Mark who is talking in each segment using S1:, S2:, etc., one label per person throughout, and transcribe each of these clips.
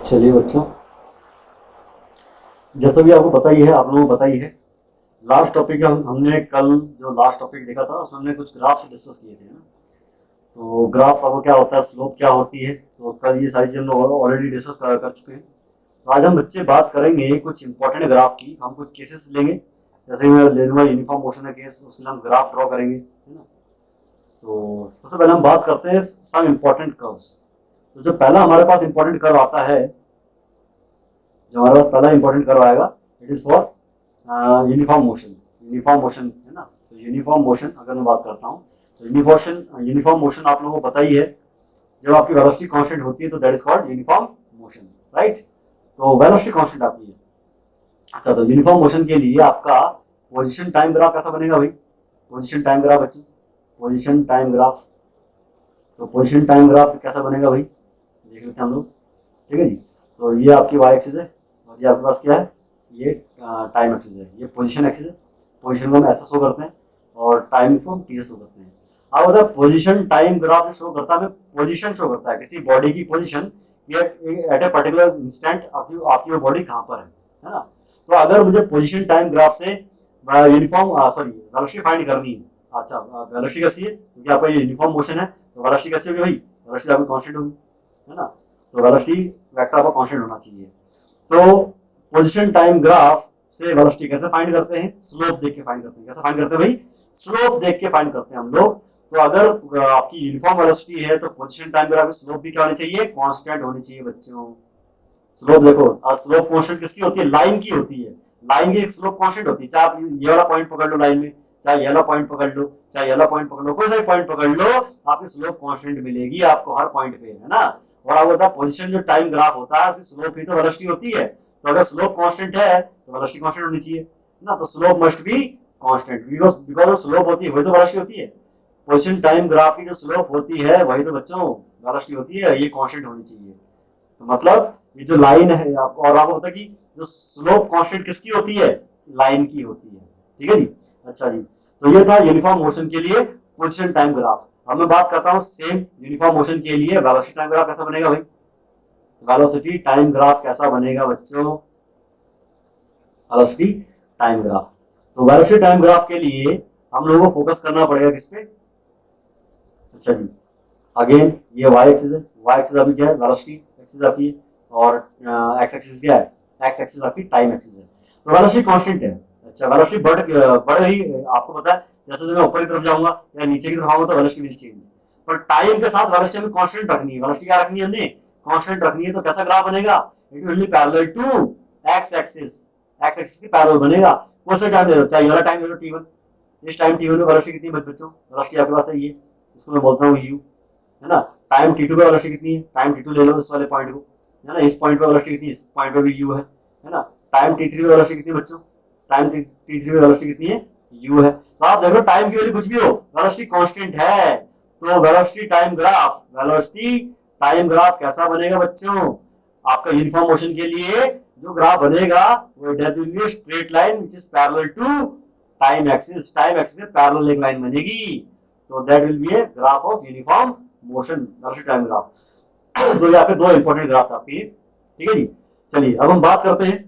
S1: चलिए बच्चों, जैसा भी आपको पता ही है, आप लोगों को पता ही है। लास्ट टॉपिक हमने कल जो लास्ट टॉपिक देखा था उसमें हमने कुछ ग्राफ्स डिस्कस किए थे ना। तो ग्राफ्स आपको क्या होता है, स्लोप क्या होती है, तो कल ये सारी चीज़ हम लोग ऑलरेडी डिस्कस कर चुके हैं। तो आज हम बच्चे बात करेंगे कुछ इंपॉर्टेंट ग्राफ की। हम कुछ केसेस लेंगे, जैसे मैं ले लूँगा यूनिफॉर्म मोशन का केस, उसके लिए हम ग्राफ ड्रॉ करेंगे, है ना। तो सबसे पहले हम बात करते हैं सम इम्पॉर्टेंट कर्व्स। तो जो पहला हमारे पास इम्पॉर्टेंट कर्व आता है, जो हमारे पास पहला इंपॉर्टेंट कर्व आएगा, it is for uniform motion. Uniform motion है ना। तो यूनिफॉर्म मोशन अगर मैं बात करता हूँ, तो यूनिफॉर्म मोशन आप लोगों को पता ही है। जब आपकी वेलोसिटी कांस्टेंट होती है तो that is called uniform motion, right. तो वेलोसिटी कांस्टेंट आपकी है। अच्छा, तो यूनिफॉर्म मोशन के लिए आपका पोजीशन टाइम ग्राफ कैसा बनेगा भाई? पोजीशन टाइम ग्राफ बच्चों, पोजीशन टाइम ग्राफ। तो पोजीशन टाइम ग्राफ कैसा बनेगा भाई, देख लेते हैं हम लोग। ठीक है जी। तो ये आपकी वाई एक्सिस है और ये आपके पास क्या है, ये टाइम एक्सिस है, ये पोजीशन एक्सिस है। पोजीशन को हम ऐसे शो करते हैं और टाइम को हम टी शो करते हैं। अब होता है पोजीशन टाइम ग्राफ जो शो करता है, हमें पोजीशन शो करता है किसी बॉडी की position, at a particular instant आपकी आपकी वो बॉडी कहाँ पर है ना। तो अगर मुझे पोजीशन टाइम ग्राफ से यूनिफॉर्म सॉरी वेलोसिटी फाइंड करनी है। अच्छा, वेलोसिटी कैसी है, क्योंकि आपका ये यूनिफॉर्म मोशन है, तो वेलोसिटी कैसी होगी भाई? वेलोसिटी आपकी कांस्टेंट होगी, है ना। तो वेलोसिटी वेक्टर आपका कांस्टेंट होना चाहिए। तो पोजीशन टाइम ग्राफ से वेलोसिटी कैसे फाइंड करते हैं? स्लोप देख के फाइंड करते हैं। कैसे फाइंड करते हैं भाई? स्लोप देख के फाइंड करते हैं हम लोग। तो अगर आपकी यूनिफॉर्म वेलोसिटी है तो पोजीशन टाइम ग्राफ में स्लोप भी क्या होनी चाहिए? कांस्टेंट होनी चाहिए बच्चों। स्लोप देखो, स्लोप कांस्टेंट किसकी होती है? लाइन की होती है। लाइन की एक स्लोप कांस्टेंट होती है। चाहे आप ये वाला पॉइंट पकड़ लो लाइन में, चाहे ये वाला पॉइंट पकड़ लो, चाहे ये वाला पॉइंट पकड़ लो, कोई सा भी पॉइंट पकड़ लो, आपकी स्लोप कांस्टेंट मिलेगी आपको हर पॉइंट पे, है ना। और आप होता है पोजीशन जो टाइम ग्राफ होता है उसकी स्लोप ही तो वेलोसिटी होती है। तो अगर स्लोप कांस्टेंट है तो वेलोसिटी कांस्टेंट होनी चाहिए, है ना। तो slope must be constant, because because slope होती है वही तो वेलोसिटी होती है। पोजीशन टाइम ग्राफ की जो स्लोप होती है वही तो बच्चों वेलोसिटी होती है, ये कांस्टेंट होनी चाहिए। तो मतलब ये जो लाइन है आपको, और आपको पता है कि जो स्लोप कांस्टेंट किसकी होती है? लाइन की होती है। ठीक है जी। अच्छा जी, तो ये था यूनिफॉर्म मोशन के लिए पोजीशन टाइम ग्राफ। अब मैं बात करता हूँ सेम यूनिफॉर्म मोशन के लिए वेलोसिटी टाइम ग्राफ कैसा बनेगा भाई? तो वेलोसिटी टाइम ग्राफ कैसा बनेगा बच्चों? वेलोसिटी टाइम ग्राफ, तो वेलोसिटी टाइम ग्राफ के लिए हम लोगों को फोकस करना पड़ेगा किस पे? अच्छा जी, अगेन ये वाई एक्सिस है। वाई एक्सिस अभी क्या है? वेलोसिटी एक्सिस आपकी, और एक्स एक्सिस क्या है? एक्स एक्सिस आपकी टाइम एक्सिस है। तो वेलोसिटी कांस्टेंट है। अच्छा, वेलोसिटी बढ़ रही है, आपको पता है। जैसे जैसे मैं ऊपर की तरफ जाऊंगा या नीचे की तरफ आऊंगा तो वेलोसिटी विल चेंज। पर टाइम के साथ वेलोसिटी हमें कांस्टेंट रखनी है। वेलोसिटी क्या रखनी है हमने? कांस्टेंट रखनी है। तो कैसा ग्राफ बनेगा? It will be parallel to X axis. X axis की पैरेलल बनेगा। कौन सा टाइम ले लो, चाहे ये वाला टाइम ले लो टी1। इस टाइम टी1 में वेलोसिटी कितनी है बच्चों? वेलोसिटी आपके पास है ये, इसको मैं बोलता हूँ यू, है ना। टाइम टी2 पे वेलोसिटी कितनी है? टाइम टी2 ले लो इस वाले पॉइंट को, है ना। इस पॉइंट पे वेलोसिटी कितनी है? इस पॉइंट पे भी यू है ना। टाइम टी3 पे वेलोसिटी कितनी है बच्चों? टाइम टी3 पे वेलोसिटी कितनी है? यू है। तो आप देखो टाइम की वैल्यू कुछ भी हो, वेलोसिटी कांस्टेंट है। तो वेलोसिटी टाइम ग्राफ कैसा बनेगा बच्चों? आपका यूनिफॉर्म मोशन के लिए जो ग्राफ बनेगा वो that will be straight line which is parallel to time axis. Time axis से पैरेलल एक लाइन बनेगी। तो that will be a graph of uniform motion, velocity time graph. तो यहाँ पे दो इंपॉर्टेंट ग्राफ आपके, ठीक है जी। चलिए अब हम बात करते हैं,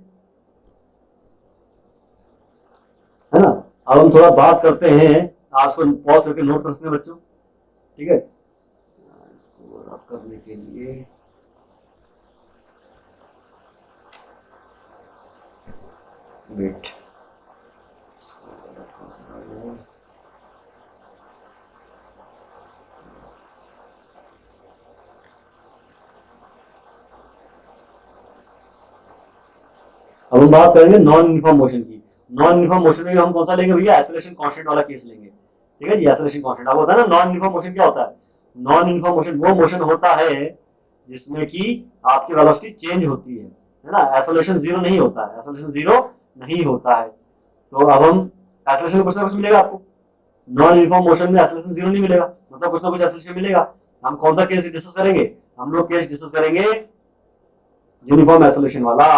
S1: है ना। अब हम थोड़ा बात करते हैं, आप इसको पॉज करके नोट कर सकते हैं बच्चों, ठीक है। इसको रब करने के लिए वेट, इसको कहाँ से लाएंगे? अब हम बात करेंगे नॉन यूनिफॉर्म मोशन की। नॉन यूनिफॉर्म मोशन में हम कौन सा लेंगे भैया? एसेलेरेशन कांस्टेंट वाला केस लेंगे, ठीक है जी। एसेलेरेशन कांस्टेंट आपको होता है ना। नॉन यूनिफॉर्म मोशन क्या होता है? नॉन यूनिफॉर्म मोशन वो मोशन होता है जिसमें कि आपकी वेलोसिटी चेंज होती है ना। एसेलेरेशन जीरो नहीं होता है, एसेलेरेशन जीरो नहीं होता है। तो अब हम एसेलेरेशन कुछ ना कुछ मिलेगा आपको। नॉन यूनिफॉर्म मोशन में एसेलेरेशन जीरो नहीं मिलेगा, मतलब कुछ ना कुछ एसेलेरेशन मिलेगा। हम कौन सा केस डिस्कस करेंगे? हम लोग केस डिस्कस करेंगे यूनिफॉर्म एसोलेशन वाला।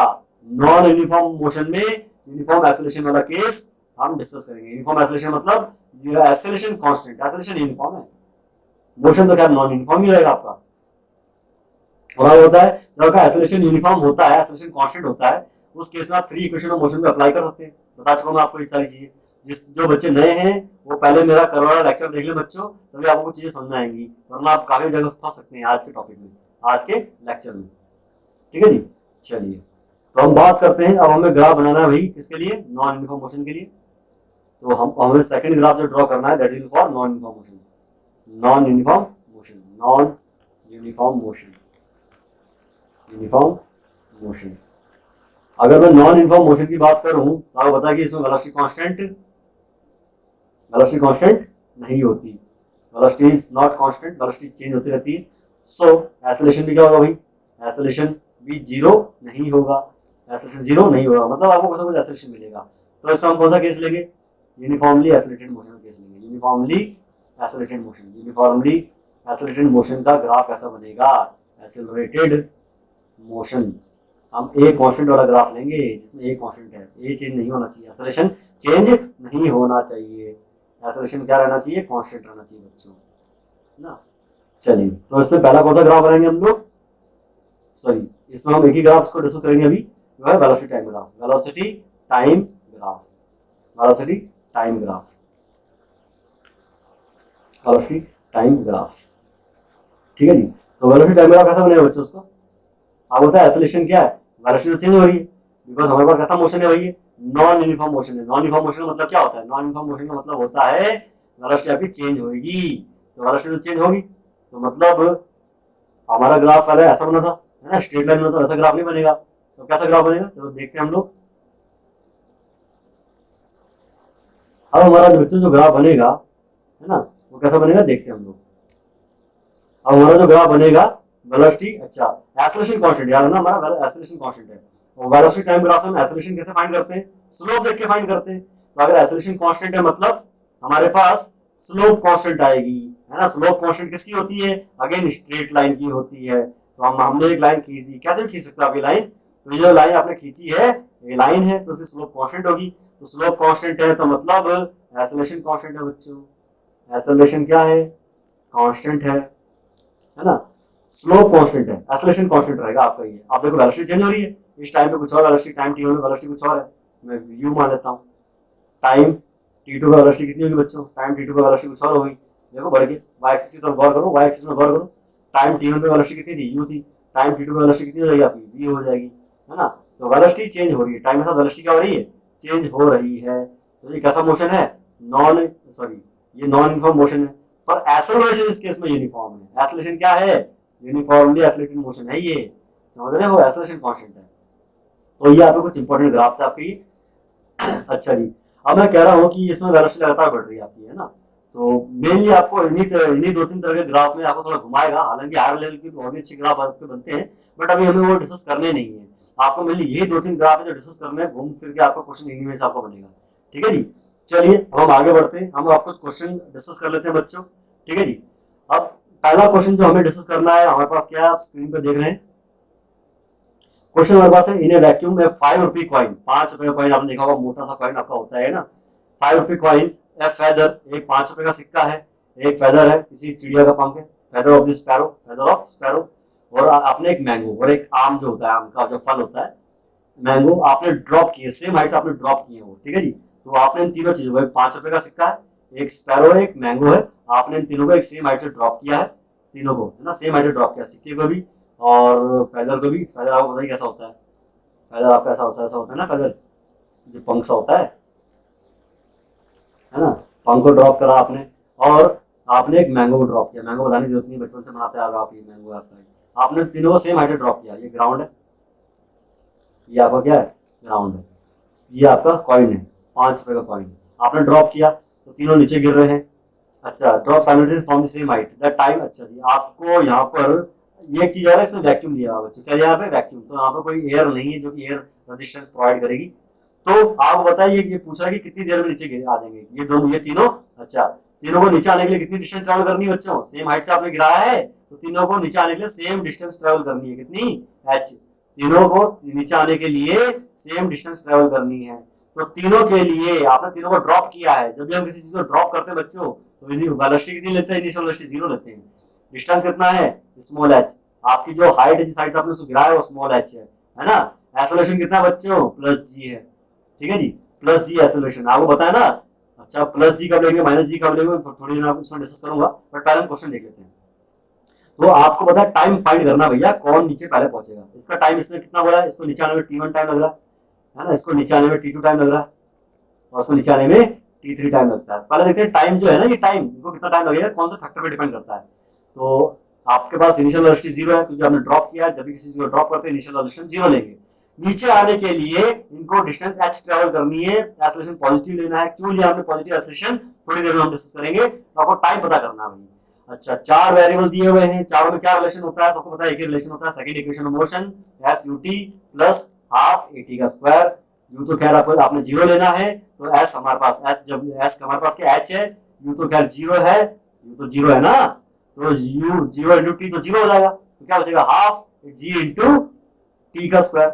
S1: नॉन यूनिफॉर्म मोशन में यूनिफॉर्म एसोलेशन वाला केस हम डिस्कस करेंगे। यूनिफॉर्म एसोलेशन मतलब एसोलेशन कांस्टेंट, एसोलेशन यूनिफॉर्म है, मोशन तो खैर नॉन यूनिफॉर्म ही रहेगा आपका। और अब होता है जब आपका एक्सेलरेशन यूनिफॉर्म होता है, एक्सेलरेशन कांस्टेंट होता है, उस केस में आप 3 इक्वेशन ऑफ मोशन पे अप्लाई कर सकते हैं। बता चुका मैं आपको ये सारी चीजें। जो बच्चे नए हैं वो पहले मेरा कल वाला लेक्चर देख ले बच्चों, तभी आपको कुछ चीजें समझ में आएंगी, वरना आप काफी जगह फंस सकते हैं आज के टॉपिक में, आज के लेक्चर में। ठीक है जी, चलिए तो हम बात करते हैं। अब हमें ग्राफ बनाना है भाई, किसके लिए? नॉन यूनिफॉर्म मोशन के लिए। तो हमें सेकंड ग्राफ जो ड्रॉ करना है that is for non uniform motion. Non uniform motion, non uniform motion, uniform motion. अगर मैं नॉन यूनिफॉर्म मोशन की बात करूं तो आपको बता कि इसमें वेलोसिटी कांस्टेंट नहीं होती। Velocity is not constant, velocity change होती रहती है। सो एक्सेलरेशन भी क्या होगा भाई? एक्सेलरेशन भी जीरो नहीं होगा। एक्सेलरेशन जीरो नहीं होगा मतलब आपको कुछ ना कुछ एक्सेलरेशन मिलेगा। तो इसमें हम कौन सा केस लेंगे? यूनिफॉर्मली एक्सेलरेटेड मोशन का केस लेंगे। Uniformly accelerated motion, uniformly accelerated motion का ग्राफ कैसा बनेगा? एक्सेलरेटेड मोशन हम ए कांस्टेंट वाला ग्राफ लेंगे जिसमें ए कांस्टेंट है, ए चेंज नहीं होना चाहिए, एक्सेलरेशन चेंज नहीं होना चाहिए, एक्सेलरेशन क्या रहना चाहिए? कांस्टेंट रहना चाहिए बच्चों, है ना। चलिए तो इसमें पहला कौन सा ग्राफ बनाएंगे हम लोग? सॉरी, इसमें हम एक ही ग्राफ को डिस्कस करेंगे अभी, जो है velocity time graph. Velocity time graph, velocity time graph, velocity time graph. ठीक है जी। तो वेलोसिटी टाइम ग्राफ कैसा बनेगा बच्चों? उसको आप बोलते हैं एक्सेलरेशन क्या है? वेलोसिटी तो चेंज हो रही है, बिकॉज हमारे पास कैसा मोशन है भाई? नॉन यूनिफॉर्म मोशन है। नॉन यूनिफॉर्म मोशन का मतलब क्या होता है? नॉन यूनिफॉर्म मोशन का मतलब होता है वेलोसिटी आपकी चेंज होगी। तो वेलोसिटी तो चेंज होगी, तो मतलब हमारा ग्राफ पहले ऐसा बना था, है ना, स्ट्रेट लाइन बना था, वैसा ग्राफ नहीं बनेगा। तो कैसा ग्राफ बनेगा? चलो देखते हैं हम लोग। अब हमारा जो बच्चों जो ग्राफ बनेगा, है ना, वो कैसा बनेगा देखते हैं हम लोग। अब हमारा जो ग्राफ बनेगा वेलोसिटी, अच्छा एक्सेलरेशन कांस्टेंट, याद है ना हमारा एक्सेलरेशन कांस्टेंट है। और वेलोसिटी टाइम ग्राफ में एक्सेलरेशन कैसे फाइंड करते हैं? स्लोप देख के फाइंड करते हैं। तो अगर एक्सेलरेशन कांस्टेंट है मतलब हमारे पास स्लोप कांस्टेंट आएगी, है ना। स्लोप कांस्टेंट किसकी होती है? अगेन स्ट्रेट लाइन की होती है। तो हमने एक लाइन खींच दी, कैसे खींच सकते हो आप ये लाइन? तो ये जो लाइन आपने खींची है ये लाइन है, तो उसकी स्लोप कांस्टेंट होगी। तो स्लोप कांस्टेंट है तो मतलब एक्सेलरेशन कांस्टेंट है बच्चों। एक्सेलरेशन क्या है? कांस्टेंट है ना। स्लोप कांस्टेंट है, एक्सेलरेशन कांस्टेंट रहेगा आपका। ये आप देखो वेलोसिटी चेंज हो रही है, इस टाइम पे कुछ और वेलोसिटी, टाइम टी1 में वेलोसिटी कुछ और है, मैं यू मान लेता हूँ। टाइम टी2 पे वेलोसिटी कितनी होगी बच्चों? टाइम टी2 पे वेलोसिटी कुछ और होगी, देखो बढ़ के वाई एक्सिस की तरफ गौर करो, वाई एक्सिस में गौर करो। टाइम टी1 पे वेलोसिटी कितनी थी? यू थी। टाइम टी2 पे वेलोसिटी कितनी हो जाएगी आपकी? वी हो जाएगी, है ना। तो वेलोसिटी चेंज हो रही है, टाइम के साथ वेलोसिटी क्या हो रही है? चेंज हो रही है। तो ये कैसा मोशन है? नॉन सॉरी ये नॉन यूनिफॉर्म मोशन है, पर एक्सेलरेशन इस केस में यूनिफॉर्म है। एक्सेलरेशन क्या है? यूनिफॉर्मली एक्सेलरेटेड मोशन है ये, समझ रहे हो? एक्सेलरेशन कांस्टेंट है। तो ये आपको कुछ इंपॉर्टेंट ग्राफ था आपके ये। अच्छा जी, अब मैं कह रहा हूँ कि इसमें वेलोसिटी लगातार बढ़ रही है आपकी, है ना। तो मेनली आपको इन्हीं 2-3 तरह के ग्राफ में आपको थोड़ा घुमाएगा। हालांकि हायर लेवल की और भी अच्छे ग्राफ आपके बनते हैं, बट अभी हमें वो डिस्कस करने नहीं है। आपको मेनली यही 2-3 ग्राफ है जो डिस्कस करने हैं, घूम फिर के आपका क्वेश्चन इन्हीं में से आपको बनेगा। ठीक है जी, चलिए अब हम आगे बढ़ते हैं, हम आपको क्वेश्चन डिस्कस कर लेते हैं बच्चों। ठीक है जी। अब पहला क्वेश्चन जो हमें डिस्कस करना है, हमारे पास क्या है, आप स्क्रीन पे देख रहे हैं। क्वेश्चन हमारे पास है, इन ए वैक्यूम में 5 रुपये कॉइन, 5 रुपये का कॉइन आपने देखा होगा, मोटा सा कॉइन आपका होता है ना। 5 रुपये कॉइन, ए फेदर, एक 5 रुपये का सिक्का है, एक फेदर है, किसी चिड़िया का पंख है, feather of the sparrow, feather of sparrow. और आपने एक मैंगो और एक आम जो होता है, आम का जो फल होता है, मैंगो आपने ड्रॉप किए, सेम हाइट से आपने ड्रॉप किए वो। ठीक है जी। तो आपने इन तीनों चीजों को, एक 5 रुपये का सिक्का है, एक स्पैरो है, एक मैंगो है, आपने इन तीनों को एक सेम हाइट से ड्रॉप किया है, तीनों को, है ना, सेम हाइट से ड्रॉप किया, सिक्के को भी और फेदर को भी। फेदर आपको पता ही कैसा होता है? फेदर आपका ऐसा होता है ना, फेदर जो पंख सा होता है ना। पंख को ड्रॉप करा आपने, और आपने एक मैंगो को ड्रॉप किया। मैंगो बताने की जरूरत नहीं, बचपन से बनाते आ रहे हो आप, ये मैंगो आपका। आपने तीनों को सेम हाइट से ड्रॉप किया। ये ग्राउंड है, ये आपका क्या है? ग्राउंड है। ये आपका कॉइन है, 5 रुपये का कॉइन है, आपने ड्रॉप किया तो तीनों नीचे गिर रहे हैं। अच्छा, drop simultaneous from the same height that time. अच्छा जी, आपको यहाँ पर ये एक चीज आ रहा है, इसने वैक्यूम लिया हुआ बच्चों, क्या यहाँ पे? वैक्यूम। तो यहाँ पे कोई एयर नहीं है जो कि एयर रेजिस्टेंस प्रोवाइड करेगी। तो आप बताइए, ये पूछ रहा है कि कितनी देर में नीचे आ जाएंगे ये दोनों, ये तीनों। अच्छा, तीनों को नीचे आने के लिए कितनी डिस्टेंस ट्रेवल करनी है बच्चों? सेम हाइट से आपने गिराया है तो तीनों को नीचे आने के लिए सेम डिस्टेंस ट्रेवल करनी है। कितनी? h। तीनों को नीचे आने के लिए सेम डिस्टेंस ट्रेवल करनी है। तो तीनों के लिए आपने तीनों को ड्रॉप किया है। जब भी हम किसी चीज को ड्रॉप करते हैं बच्चों, तो वेलोसिटी कितनी लेते हैं? इनिशियल वेलोसिटी 0 लेते हैं। डिस्टेंस कितना है? Small h। आपकी जो हाइट है जिस साइड से आपने उसको गिराया वो स्मॉल एच है ना। एक्सेलरेशन कितना है बच्चों, प्लस जी है, ठीक है जी, प्लस जी एक्सेलरेशन आपको बताया ना। अच्छा प्लस जी कब लेंगे माइनस जी कब लेंगे थोड़ी देर में आपको इसमें डिस्कस करूंगा, बट पहले हम क्वेश्चन देख लेते हैं। तो आपको पता है टाइम फाइंड करना भैया, कौन नीचे पहले पहुंचेगा। इसका टाइम इसने कितना बोला है, इसको नीचे आने में T1 टाइम लग रहा है ना, इसको नीचे आने में T2 टाइम लग रहा है, और उसको नीचे आने में T3 टाइम लगता है। पहले देखते हैं टाइम जो है ना, ये टाइम इनको कितना टाइम लगेगा, कौन से फैक्टर पे डिपेंड करता है। तो आपके पास इनिशियल वेलोसिटी जीरो है क्योंकि आपने ड्रॉप किया है, जब भी किसी चीज को ड्रॉप करते हैं इनिशियल वेलोसिटी जीरो लेंगे। नीचे आने के लिए इनको डिस्टेंस h ट्रेवल करनी है, एक्सेलरेशन पॉजिटिव लेना है। क्यों लिया हमने पॉजिटिव एक्सेलरेशन, थोड़ी देर में हम डिस्कस करेंगे। तो आपको टाइम पता करना है भाई। अच्छा चार वेरिएबल दिए हुए हैं, चारों में क्या रिलेशन होता है सबको पता है, एक ही रिलेशन होता है, second equation of motion S U T plus half A T का स्क्वायर। यू तो खैर आपने जीरो लेना है, तो एस हमारे पास एस, जब एस हमारे पास क्या एच है, यू तो खैर जीरो है, यू तो जीरो है ना, तो यू जीरो इंटू टी तो जीरो हो जाएगा, तो क्या बचेगा हाफ जी इंटू टी का स्क्वायर।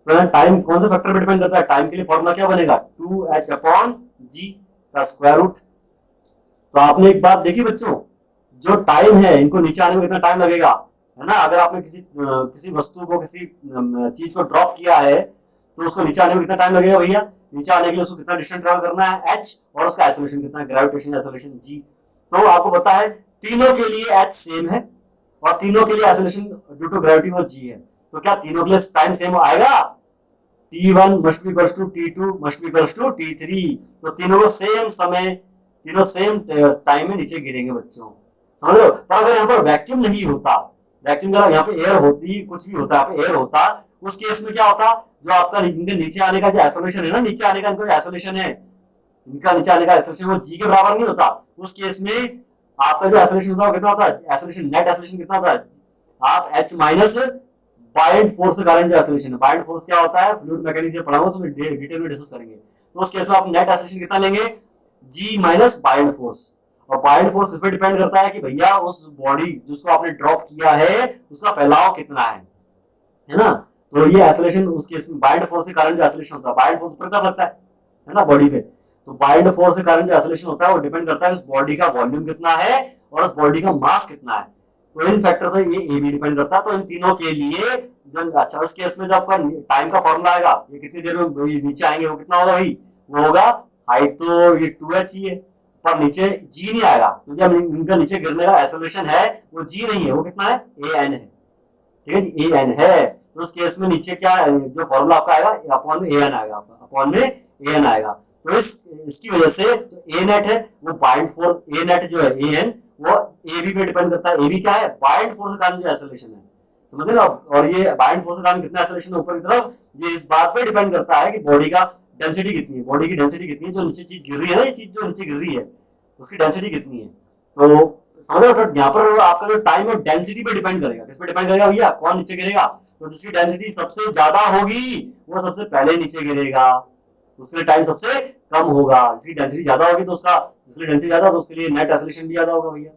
S1: तो टाइम कौन से फैक्टर पे डिपेंड करता है, टाइम के लिए फॉर्मूला क्या बनेगा, 2h अपॉन जी का स्क्वायर रूट। तो आपने एक बात देखी बच्चों, जो टाइम है इनको नीचे आने में कितना टाइम लगेगा, है ना। अगर आपने किसी वस्तु को किसी चीज को ड्रॉप किया है तो उसको नीचे आने में कितना टाइम लगेगा भैया, नीचे आने के लिए उसको कितना डिस्टेंस ट्रैवल करना है h, और उसका एक्सेलरेशन कितना है, ग्रेविटेशनल एक्सेलरेशन g। तो आपको पता है तीनों के लिए h सेम है और तीनों के लिए एक्सेलरेशन ड्यू टू ग्रेविटी वो g है, तो क्या तीनों के लिए टाइम सेम आएगा, T1 must be equals to T2 must be equals to T3। तो तीनों को सेम समय, तीनों सेम टाइम में नीचे गिरेंगे बच्चों, समझ रहे हो। पर अगर यहाँ पर वैक्यूम नहीं होता, वैक्यूम का यहाँ पे एयर होती, कुछ भी होता, यहाँ पे एयर होता, उस केस में क्या होता, जो आपका इनके नीचे आने का जो एक्सेलरेशन है ना, नीचे आने का इनका एक्सेलरेशन है, इनका नीचे आने का एक्सेलरेशन वो जी के बराबर नहीं होता। उस केस में आपका जो एक्सेलरेशन होता है कितना होता है, एक्सेलरेशन नेट एक्सेलरेशन कितना होता है, आप एच माइनस बाइंड फोर्स के कारण जो एक्सेलरेशन है, बाइंड फोर्स क्या होता है, फ्लूइड मैकेनिक्स से पढ़ा हुआ, तो डिटेल में डिस्कस करेंगे। तो उस केस में आप नेट एक्सेलरेशन कितना लेंगे, जी माइनस बाइंड फोर्स। और बाइंड फोर्स इस पर डिपेंड करता है कि भैया उस बॉडी जिसको आपने ड्रॉप किया है उसका फैलाव कितना है ना। तो ये एक्सेलरेशन उस केस में बाइंड फोर्स के कारण जो एक्सेलरेशन होता है, बाइंड फोर्स ऊपर तरफ लगता है ना बॉडी पे, तो बाइंड फोर्स के कारण जो एक्सेलरेशन होता है वो डिपेंड करता है उस बॉडी का वॉल्यूम कितना है और उस बॉडी का मास कितना है। तो इन फैक्टर पर ये ए भी डिपेंड करता है। तो इन तीनों के लिए अच्छा उस केस में जब आपका टाइम का फॉर्मूला आएगा, ये कितनी देर में नीचे आएंगे, वो कितना होगा भाई, वो होगा हाइट तो ये 2h ही है, पर नीचे जी नहीं आएगा क्योंकि अब इनका नीचे गिरने का एक्सेलरेशन है वो जी नहीं है, वो कितना है, ए एन है, ठीक है जी, ए एन है। तो उस केस में नीचे क्या जो फॉर्मूला आपका आएगा, अपॉन में ए एन आएगा, अपॉन में ए एन आएगा। तो इसकी वजह से ए नेट है वो बाइंड फोर्स, ए नेट जो है ए एन वो ए बी पे डिपेंड करता है। ए बी क्या है, बाइंड फोर्स के कारण जो एक्सेलरेशन है, समझे ना। और ये बाइंड फोर्स के कारण कितना एक्सेलरेशन है ऊपर की तरफ, ये इस बात पे डिपेंड करता है कि बॉडी का डेंसिटी कितनी है, बॉडी की डेंसिटी कितनी है, जो नीचे चीज गिर रही है ना, ये चीज जो नीचे गिर रही है उसकी डेंसिटी कितनी है। तो समझ रहे हो, यहाँ पर आपका जो टाइम है डेंसिटी पे डिपेंड करेगा, किस पे डिपेंड करेगा भैया, कौन नीचे गिरेगा, तो जिसकी डेंसिटी सबसे ज्यादा होगी वो सबसे पहले नीचे गिरेगा, उसके लिए टाइम सबसे कम होगा। जिसकी डेंसिटी ज्यादा होगी तो उसका, जिसकी डेंसिटी ज्यादा तो उसके लिए नेट एक्सेलरेशन भी ज्यादा होगा भैया,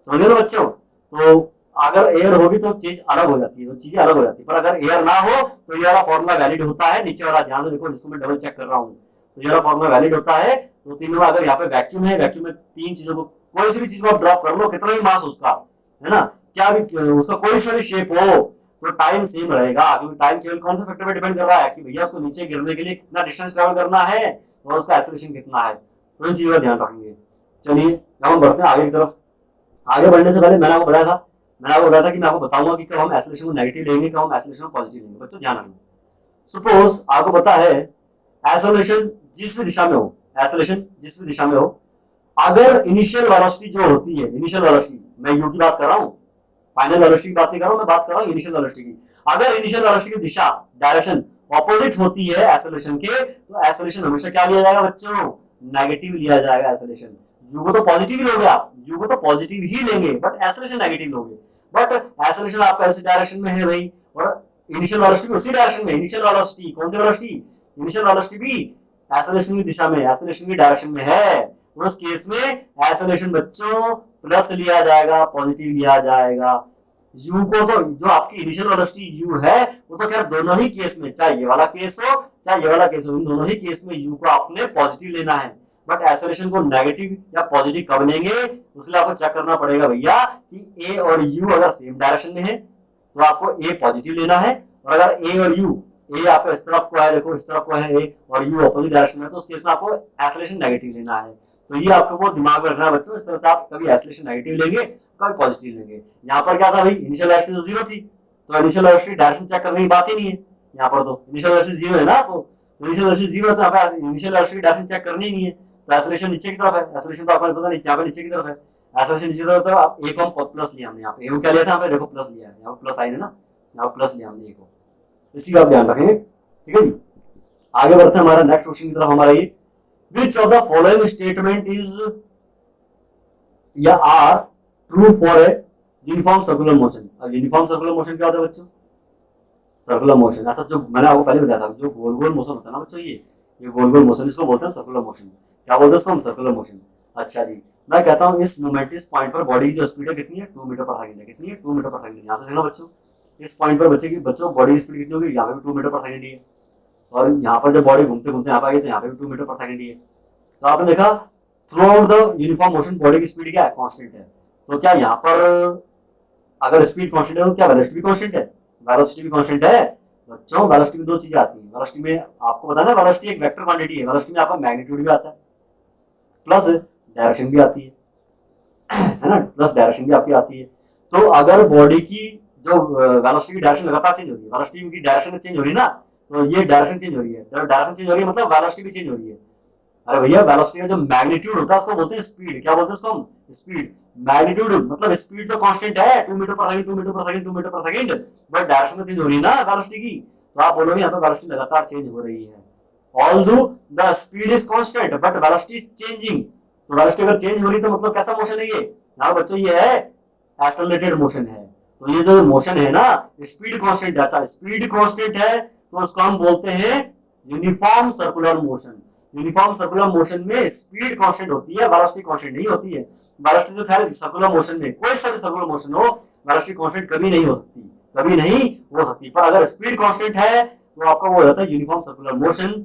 S1: समझ लो बच्चों। तो अगर एयर होगी तो चीज अलग हो जाती है, तो चीजें अलग हो जाती है, पर अगर एयर ना हो तो ये वाला फॉर्मूला वैलिड होता है। नीचे वाला ध्यान से देखो जिसको मैं डबल चेक कर रहा हूँ, तो ये वाला फॉर्मूला वैलिड होता है। तो तीनों में अगर यहाँ पे वैक्यूम है, वैक्यूम में तीन चीजों को, कोई सी भी चीज को आप ड्रॉप कर लो, कितना भी मास उसका, है ना, क्या भी उसका कोई सा भी शेप हो, तो टाइम सेम रहेगा, क्योंकि टाइम केवल कौन से फैक्टर पे डिपेंड कर रहा है कि भैया उसको नीचे गिरने के लिए कितना डिस्टेंस ट्रेवल करना है और उसका एक्सेलरेशन कितना है। तो इन चीजों का ध्यान रखेंगे। चलिए अब हम बढ़ते हैं आगे की तरफ। आगे बढ़ने से पहले मैंने आपको बताया था, कि मैं आपको बताऊंगा कि कब हम एक्सेलरेशन को नेगेटिव लेंगे, कब हम एक्सेलरेशन को पॉजिटिव लेंगे। बच्चों ध्यान रखेंगे, सपोज आपको पता है एक्सेलरेशन जिस भी दिशा में हो, एक्सेलरेशन जिस भी दिशा में हो, अगर इनिशियल वेलोसिटी जो होती है, इनिशियल वेलोसिटी, मैं यू की बात कर रहा हूँ, फाइनल वेलोसिटी की बात नहीं कर रहा हूँ, मैं बात कर रहा हूँ इनिशियल वेलोसिटी की। अगर इनिशियल वेलोसिटी की दिशा, डायरेक्शन ऑपोजिट होती है एक्सेलरेशन के, तो एक्सेलरेशन हमेशा क्या लिया जाएगा बच्चों, नेगेटिव लिया जाएगा एक्सेलरेशन। यू को तो पॉजिटिव ही लोगे आप, यू को तो पॉजिटिव ही लेंगे, बट एक्सेलरेशन नेगेटिव लोगे। बट एक्सेलरेशन आपका ऐसी डायरेक्शन में है भाई, और इनिशियल वेलोसिटी उसी डायरेक्शन में, इनिशियल वेलोसिटी कौन सी वेलोसिटी, इनिशियल वेलोसिटी भी एक्सेलरेशन की दिशा में, एक्सेलरेशन की डायरेक्शन में है। उस केस में एक्सेलरेशन बच्चों प्लस लिया जाएगा, पॉजिटिव लिया जाएगा। यू को तो, जो आपकी इनिशियल वेलोसिटी यू है, वो तो खैर दोनों ही केस में, चाहे ये वाला केस हो चाहे ये वाला केस हो, इन दोनों ही केस में यू को आपने पॉजिटिव लेना है। बट एक्सेलरेशन को नेगेटिव या पॉजिटिव कब लेंगे, उसके लिए आपको चेक करना पड़ेगा भैया कि ए और यू अगर सेम डायरेक्शन में है, तो आपको ए पॉजिटिव लेना है, और अगर ए और यू, ए आपका इस तरफ को है, देखो इस तरफ को है ए, और यू अपोजिट डायरेक्शन में, तो उस केस में आपको एक्सेलरेशन नेगेटिव लेना है। तो ये आपको वो दिमाग में रखना है बच्चों, इस तरह से आप कभी एक्सेलरेशन नेगेटिव लेंगे, कभी पॉजिटिव लेंगे। यहाँ पर क्या था भाई, इनिशियल वेलोसिटी तो 0 थी, तो इनिशियल वेलोसिटी डायरेक्शन चेक करने की बात ही नहीं है। यहाँ पर तो इनिशियल वेलोसिटी 0 है ना, तो इनिशियल वेलोसिटी 0 है, तो यहाँ पे इनिशियल वेलोसिटी डायरेक्शन चेक करनी ही नहीं है। तो एक्सेलरेशन नीचे की तरफ है, एक्सेलरेशन तो आपको पता नहीं, यहाँ पे नीचे की तरफ है, एक्सेलरेशन नीचे की तरफ, तो आप ए को हम प्लस लिया हमने, यहाँ पे ए को क्या लिया था, यहाँ पे देखो प्लस लिया है, यहाँ पे प्लस साइन है ना, यहाँ पे प्लस लिया हमने ए को, इसी का आप ध्यान रखेंगे, ठीक है जी। आगे बढ़ते हैं हमारा नेक्स्ट क्वेश्चन की तरफ हमारा ये, which of the following statement is या are true for a uniform circular motion. अब यूनिफॉर्म सर्कुलर मोशन क्या होता है बच्चों, सर्कुलर मोशन ऐसा जो मैंने आपको पहले बताया था, जो गोल गोल मोशन होता है ना बच्चों, ये गोल गोल मोशन, इसको बोलते हैं सर्कुलर मोशन। क्या बोलते हैं इसको हम, सर्कुलर मोशन। अच्छा जी, मैं कहता हूँ इस मोमेंट, इस पॉइंट पर बॉडी की जो स्पीड है कितनी है, 2 मीटर पर सेकंड है, कितनी है, 2 मीटर पर सेकंड। यहाँ से देखना बच्चों, इस पॉइंट पर बच्चे की बॉडी की स्पीड कितनी होगी, यहाँ पे भी 2 मीटर पर सेकंड ही है, और यहाँ पर जब बॉडी घूमते घूमते यहाँ पे आई तो यहाँ पे भी 2 मीटर पर सेकंड ही है। तो आपने देखा through out the uniform motion body की स्पीड क्या है, कांस्टेंट है। तो क्या यहाँ पर अगर स्पीड कांस्टेंट है तो क्या वेलोसिटी भी कांस्टेंट है, वेलोसिटी भी कांस्टेंट है बच्चों। वेलोसिटी में दो चीजें आती हैं, वेलोसिटी में आपको पता है ना, वेलोसिटी एक वेक्टर क्वांटिटी है, वेलोसिटी में आपका मैग्नीट्यूड भी आता है, प्लस डायरेक्शन भी आती है ना, प्लस डायरेक्शन भी आपकी आती है। तो अगर बॉडी की जो वेलोसिटी की डायरेक्शन लगातार चेंज हो रही है, वेलोसिटी की डायरेक्शन चेंज हो रही है ना, तो ये डायरेक्शन चेंज हो रही है, डायरेक्शन चेंज हो रही है मतलब वेलोसिटी भी चेंज हो रही है। अरे भैया वेलोसिटी का जो मैग्नीट्यूड होता है उसको बोलते हैं स्पीड। क्या बोलते हैं उसको हम, स्पीड। मैग्नीट्यूड मतलब स्पीड तो कांस्टेंट है, 2 metre per second, 2 metre per second, 2 metre per second, but direction तो चेंज हो रही है ना वेलोसिटी की। तो आप बोलोगे यहाँ पे वेलोसिटी लगातार चेंज हो रही है, although the speed is constant but velocity is changing. तो वेलोसिटी अगर चेंज हो रही है तो मतलब कैसा मोशन है ये, यहाँ बच्चों ये है एक्सेलरेटेड मोशन है। तो ये जो मोशन है ना, स्पीड कांस्टेंट है। अच्छा स्पीड कांस्टेंट है तो उसको हम बोलते हैं uniform circular motion. Uniform circular motion में स्पीड कांस्टेंट होती है, वेलोसिटी कांस्टेंट नहीं होती है। वेलोसिटी तो खैर सर्कुलर मोशन में, कोई सा भी सर्कुलर मोशन हो, वेलोसिटी कांस्टेंट कभी नहीं हो सकती, कभी नहीं हो सकती। पर अगर स्पीड कांस्टेंट है तो आपका वो हो जाता है यूनिफॉर्म सर्कुलर मोशन,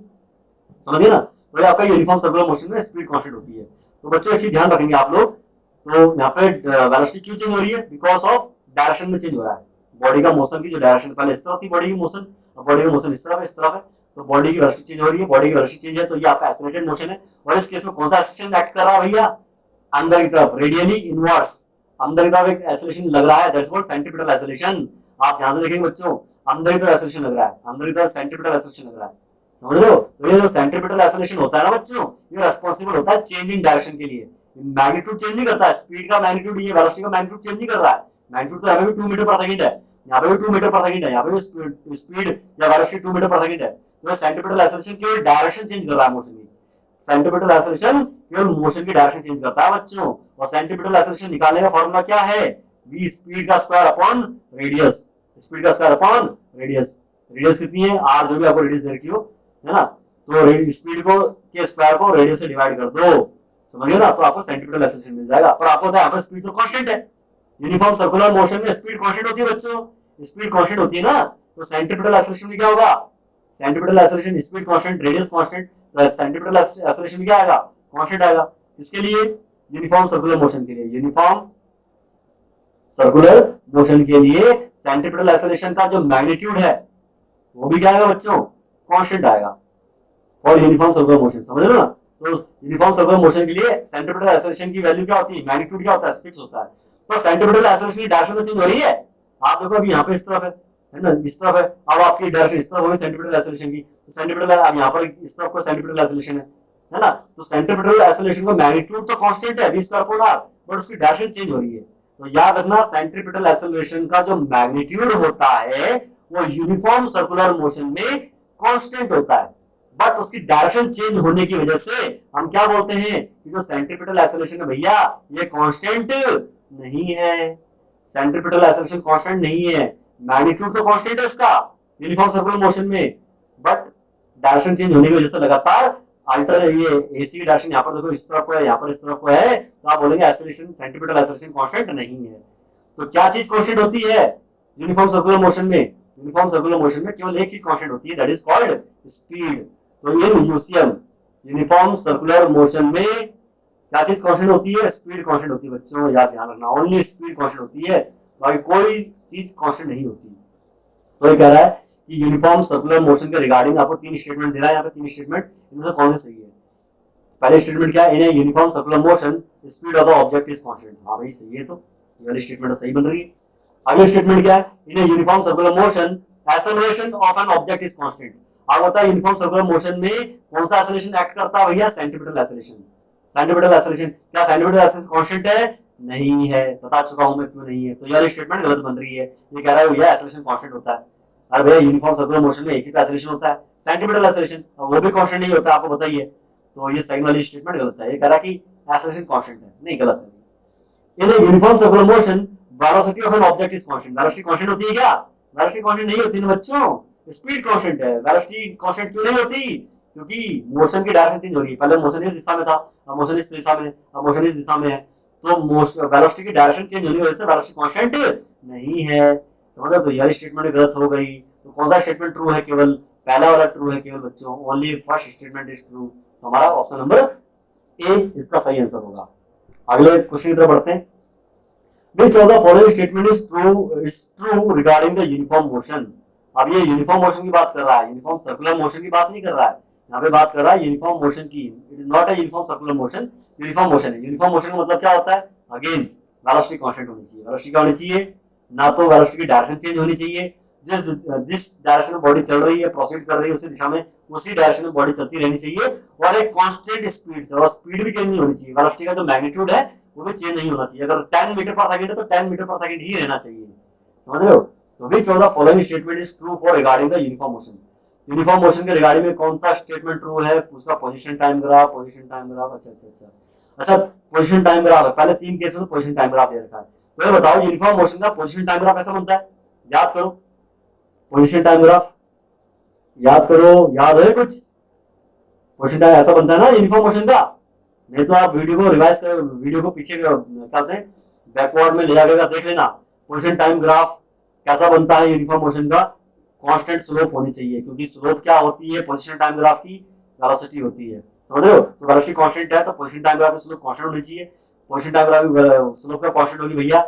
S1: समझिए ना। तो आपका यूनिफॉर्म सर्कुलर मोशन में स्पीड कांस्टेंट होती है। तो बच्चों एक चीज ध्यान रखेंगे आप लोग, तो यहाँ पे वेलोसिटी क्यों चेंज हो रही है, बिकॉज ऑफ डायरेक्शन में चेंज हो रहा है। बॉडी का मोशन की जो डायरेक्शन पहले इस तरफ थी बॉडी की मोशन, अब बॉडी का मोशन इस तरफ है, इस तरफ है, तो बॉडी की वेलोसिटी चेंज हो रही है। बॉडी की वेलोसिटी चेंज है तो ये आपका एक्सेलरेटेड मोशन है। और इस केस में कौन सा एक्सेलरेशन एक्ट कर रहा है भैया, अंदर की तरफ, रेडियली इनवर्स, अंदर की तरफ एक एक्सेलरेशन लग रहा है, दैट्स कॉल्ड सेंट्रीपिटल एक्सेलरेशन। आप ध्यान से देखेंगे बच्चों, अंदर की तरफ एक्सेलरेशन लग रहा है, अंदर की तरफ सेंट्रीपिटल एक्सेलरेशन लग रहा है, समझ रहे हो। तो ये जो सेंट्रीपिटल एक्सेलरेशन होता है ना बच्चों, ये रिस्पांसिबल होता है चेंज इन डायरेक्शन के लिए। मैग्नीट्यूड चेंज नहीं करता है, स्पीड का मैग्नीट्यूड, ये वेलोसिटी का मैग्नीट्यूड चेंज नहीं कर रहा है। मैग्नीट्यूड तो यहाँ पे भी 2 मीटर पर सेकंड है, यहाँ पे भी 2 मीटर पर सेकंड है, यहाँ पे भी स्पीड या वेलोसिटी 2 मीटर पर सेकंड है। तो सेंट्रीपिटल एक्सेलरेशन केवल डायरेक्शन चेंज कर रहा है मोशन की। सेंट्रीपिटल एक्सेलरेशन केवल मोशन की डायरेक्शन चेंज करता है बच्चों। और सेंट्रीपिटल एक्सेलरेशन निकालने का फॉर्मूला क्या है, v स्पीड का स्क्वायर अपॉन रेडियस, स्पीड का स्क्वायर अपॉन रेडियस। रेडियस कितनी है, r जो भी आपको रेडियस दे रखी हो, है ना, तो स्पीड को के स्क्वायर को रेडियस से डिवाइड कर दो, समझिए ना, तो आपको सेंट्रीपिटल एक्सेलरेशन मिल जाएगा। पर आपको यहाँ पर स्पीड तो कांस्टेंट है, यूनिफॉर्म सर्कुलर मोशन में स्पीड कांस्टेंट होती है बच्चों, स्पीड कांस्टेंट होती है ना, तो सेंट्रीपिटल एक्सेलरेशन में क्या होगा, centripetal acceleration, speed constant, radius constant, तो सेंट्रीपिटल एक्सेलरेशन में क्या आएगा, कांस्टेंट आएगा। किसके लिए, यूनिफॉर्म सर्कुलर मोशन के लिए। यूनिफॉर्म सर्कुलर मोशन के लिए सेंट्रीपिटल एक्सेलरेशन का जो मैग्नीट्यूड है वो भी क्या आएगा बच्चों, कांस्टेंट आएगा और यूनिफॉर्म सर्कुलर मोशन, समझ रहे हो ना। तो यूनिफॉर्म सर्कुलर मोशन के लिए सेंट्रीपिटल एक्सेलरेशन की वैल्यू क्या होती है, मैग्नीट्यूड क्या होता है, फिक्स होता है। तो सेंट्रीपिटल एक्सेलरेशन की डायरेक्शन तो चेंज हो रही है, आप देखो अभी यहाँ पे इस तरफ है ना, इस तरफ है, अब आपकी डायरेक्शन इस तरफ होगी सेंट्रीपिटल एक्सेलरेशन की, तो सेंट्रीपिटल अब यहाँ पर इस तरफ को सेंट्रीपिटल एक्सेलरेशन है ना। तो सेंट्रीपिटल एक्सेलरेशन का मैग्नीट्यूड तो कांस्टेंट है v square upon r, but उसकी डायरेक्शन चेंज हो रही है। तो याद रखना सेंट्रीपिटल एक्सेलरेशन का जो मैग्नीट्यूड होता है वो यूनिफॉर्म सर्कुलर मोशन में कांस्टेंट होता है, बट उसकी डायरेक्शन चेंज होने की वजह से हम क्या बोलते हैं कि जो सेंट्रीपिटल एक्सेलरेशन है भैया ये कांस्टेंट नहीं है, सेंट्रीपिटल एक्सेलरेशन कांस्टेंट नहीं है। मैग्नीट्यूड तो कांस्टेंट है इसका यूनिफॉर्म सर्कुलर मोशन में, बट डायरेक्शन चेंज होने की वजह से लगातार अल्टर, ये एसी डायरेक्शन यहाँ पर देखो इस तरफ को है, यहाँ पर इस तरफ को है, तो आप बोलेंगे एक्सेलरेशन, सेंट्रीपिटल एक्सेलरेशन कांस्टेंट नहीं है। तो क्या चीज कांस्टेंट होती है यूनिफॉर्म सर्कुलर मोशन में, यूनिफॉर्म सर्कुलर मोशन में केवल एक चीज कांस्टेंट होती है, दैट इज कॉल्ड स्पीड। तो ये यूसीएम यूनिफॉर्म सर्कुलर मोशन में क्या चीज कांस्टेंट होती है, स्पीड कांस्टेंट होती है बच्चों, याद ध्यान रखना, ओनली स्पीड कांस्टेंट होती है, बाकी कोई चीज कांस्टेंट नहीं होती। तो ये कह रहा है कि यूनिफॉर्म सर्कुलर मोशन के रिगार्डिंग आपको 3 स्टेटमेंट दे रहा है, यहाँ पे 3 स्टेटमेंट, इनमें से कौन सी सही है? पहले स्टेटमेंट क्या है? In a uniform circular motion speed of the object is constant. हाँ भाई सही है, तो ये वाली स्टेटमेंट सही बन रही है। अगले स्टेटमेंट क्या है? In a uniform circular motion acceleration of an object is constant. आप बताओ यूनिफॉर्म सर्कुलर मोशन में कौन सा एक्सेलरेशन एक्ट करता है भैया? Centimetre acceleration. सेंटीमीटर एक्सेलरेशन, क्या सेंटीमीटर एक्सेलरेशन कांस्टेंट है? नहीं है, बता चुका हूं मैं क्यों नहीं है। तो ये वाली स्टेटमेंट गलत बन रही है। ये कह रहा है भैया एक्सेलरेशन कांस्टेंट होता है। अरे भैया यूनिफॉर्म सर्कुलर मोशन में एक ही तो एक्सेलरेशन होता है, सेंटीमीटर एक्सेलरेशन, वो भी कांस्टेंट नहीं होता, आपको बताइए। तो ये सेकंड वाली स्टेटमेंट गलत है। ये कह रहा है कि एक्सेलरेशन कांस्टेंट है, नहीं, गलत है। In uniform circular motion velocity of an object is constant. Velocity constant होती है क्या? वेलोसिटी कांस्टेंट नहीं होती ना बच्चों, स्पीड कांस्टेंट है। वेलोसिटी कांस्टेंट क्यों नहीं होती? क्योंकि मोशन की डायरेक्शन चेंज हो रही है। पहले मोशन इस दिशा में था, अब मोशन इस दिशा में, अब मोशन इस दिशा में है। तो वेलोसिटी की डायरेक्शन चेंज होने की वजह से वेलोसिटी कांस्टेंट नहीं है। समझ? तो यार स्टेटमेंट गलत हो गई। तो कौन सा स्टेटमेंट ट्रू है? केवल पहला वाला ट्रू है केवल बच्चों, only first statement is true. तो हमारा ऑप्शन नंबर ए इसका सही आंसर होगा। अगले क्वेश्चन की तरफ बढ़ते हैं। Which of the following statement is true regarding the uniform motion? अब ये यूनिफॉर्म मोशन की बात कर रहा है, यूनिफॉर्म सर्कुलर मोशन की बात नहीं कर रहा है। यहाँ पे बात कर रहा है यूनिफॉर्म मोशन की। It is not a uniform circular motion, uniform motion है। यूनिफॉर्म मोशन का मतलब क्या होता है? अगेन वेलोसिटी कांस्टेंट होनी चाहिए। वेलोसिटी क्या होनी चाहिए? ना तो वेलोसिटी की डायरेक्शन चेंज होनी चाहिए, जिस जिस डायरेक्शन में बॉडी चल रही है, प्रोसीड कर रही है, उसी दिशा में, उसी डायरेक्शन में बॉडी चलती रहनी चाहिए, और एक कांस्टेंट स्पीड से, और स्पीड भी चेंज नहीं होनी चाहिए। वेलोसिटी का जो मैग्नीट्यूड है वो भी चेंज नहीं होना चाहिए। अगर 10 मीटर पर सेकंड है तो 10 मीटर पर सेकंड ही रहना चाहिए। समझ रहे हो? तो विच of the following statement is true for regarding the uniform motion? Uniform motion के रिगार्डिंग में कौन सा स्टेटमेंट ट्रू है? पूछा position time graph, position time graph. अच्छा, पोजीशन टाइम ग्राफ है। पहले 3 केस में तो पोजीशन टाइम ग्राफ दे रखा है। तो ये बताओ यूनिफॉर्म मोशन का पोजीशन टाइम ग्राफ कैसा बनता है? याद करो, पोजीशन टाइम ग्राफ याद करो, याद है कुछ? पोजीशन टाइम ऐसा बनता है ना यूनिफॉर्म मोशन का। नहीं तो आप वीडियो को रिवाइज कर, वीडियो को पीछे करते हैं, बैकवर्ड में ले जाकर देख लेना। पोजीशन टाइम ग्राफ कैसा बनता है यूनिफॉर्म मोशन का? कांस्टेंट स्लोप होनी चाहिए, क्योंकि स्लोप क्या होती है पोजीशन टाइम ग्राफ की? वेलोसिटी होती है। समझ रहे हो? तो वेलोसिटी कांस्टेंट है तो पोजीशन टाइम ग्राफ की स्लोप कांस्टेंट होनी चाहिए। पोजीशन टाइम ग्राफ की स्लोप का कांस्टेंट होगी भैया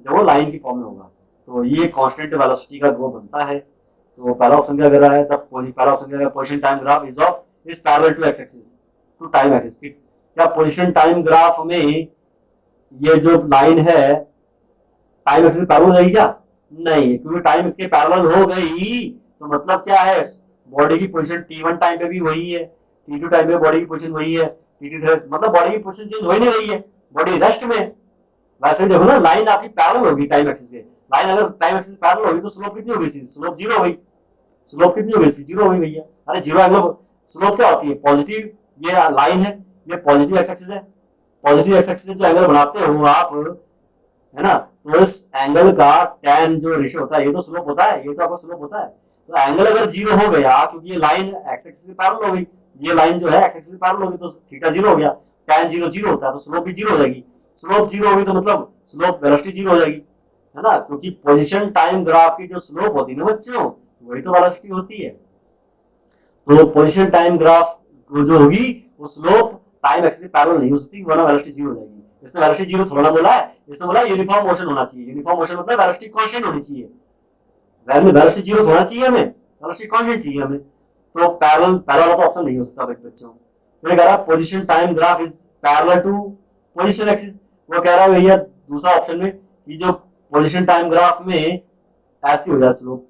S1: जब वो लाइन की फॉर्म में होगा। तो ये कांस्टेंट वेलोसिटी का वो बनता है। तो पहला ऑप्शन क्या कर रहा है? तब पहला ऑप्शन क्या, position time graph is parallel to X axis, to time axis. क्या पोजीशन टाइम ग्राफ में ये जो लाइन है टाइम एक्सिस पैरेलल हो जाएगी क्या? नहीं, क्योंकि टाइम के पैरेलल हो गई तो मतलब क्या है? बॉडी की पोजीशन T1 टाइम पे भी वही है, T2 टाइम पे बॉडी की पोजीशन वही है, T3 मतलब बॉडी की पोजीशन चेंज हो ही नहीं रही है, बॉडी रेस्ट में। वैसे देखो ना, लाइन आपकी पैरेलल होगी टाइम एक्सिस से। लाइन अगर टाइम एक्सिस पैरेलल होगी तो स्लोप कितनी होगी? स्लोप जीरो हो गई। स्लोप कितनी हो गई? जीरो हो गई भैया। अरे जीरो एंगल स्लोप क्या होती है? पॉजिटिव, ये लाइन है, ये पॉजिटिव एक्स एक्सिस है। पॉजिटिव एक्स एक्सिस से जो एंगल बनाते हो आप, है ना, तो इस एंगल का tan जो रेशियो होता है ये तो स्लोप होता है, ये तो आपका स्लोप होता है। तो एंगल अगर जीरो हो गया, क्योंकि ये लाइन एक्स एक्सिस से पैरेलल हो गई, ये लाइन जो है एक्स एक्सिस से पैरेलल हो गई, तो थीटा जीरो हो गया, tan जीरो जीरो होता है, तो स्लोप भी जीरो हो जाएगी। स्लोप जीरो होगी तो मतलब स्लोप वेलोसिटी जीरो हो जाएगी, है ना, क्योंकि पोजीशन टाइम ग्राफ की जो स्लोप होती है ना बच्चों, वही तो वेलोसिटी होती है। तो पोजीशन टाइम ग्राफ जो होगी वो स्लोप टाइम एक्सिस के पैरेलल नहीं हो सकती, वरना वेलोसिटी जीरो हो जाएगी। इसने वेलोसिटी जीरो थोड़ा ना बोला है, इसने बोला यूनिफॉर्म मोशन होना चाहिए। यूनिफॉर्म मोशन मतलब वेलोसिटी कांस्टेंट होनी चाहिए। वेलोसिटी जीरो होना चाहिए हमें, वेलोसिटी कांस्टेंट चाहिए हमें। तो पैरेलल पहला वाला तो ऑप्शन नहीं हो सकता बच्चों। तो कह रहा है position time graph is parallel to position axis. वो कह रहा है भैया दूसरा ऑप्शन में कि जो पोजीशन टाइम ग्राफ में ऐसी हो जाए slope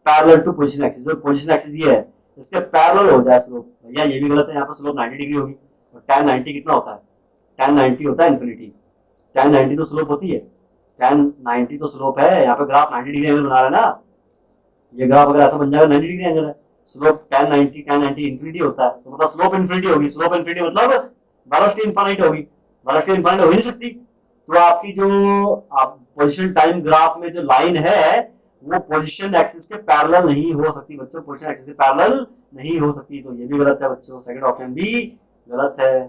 S1: parallel to position axis, जो पोजीशन एक्सिस ये है इसके पैरेलल हो जाए स्लोप। भैया ये भी गलत है, यहाँ पर स्लोप 90 डिग्री होगी, और tan 90 कितना होता है? tan 90 होता है इन्फिनिटी। tan 90 तो स्लोप होती है, tan 90 तो स्लोप है। यहाँ पे ग्राफ 90 डिग्री एंगल बना रहा है ना, ये ग्राफ अगर ऐसा बन जाएगा 90 डिग्री एंगल है, स्लोप tan 90 इन्फिनिटी होता है, तो मतलब स्लोप इन्फिनिटी होगी। स्लोप इन्फिनिटी मतलब वेलोसिटी इनफाइनाइट होगी, वेलोसिटी इनफाइनाइट हो ही नहीं सकती। तो आपकी जो आप पोजीशन टाइम ग्राफ में जो लाइन है वो पोजीशन एक्सिस के पैरेलल नहीं हो सकती बच्चों, पोजीशन एक्सिस के पैरेलल नहीं हो सकती। तो ये भी गलत है बच्चों, सेकंड ऑप्शन भी गलत है।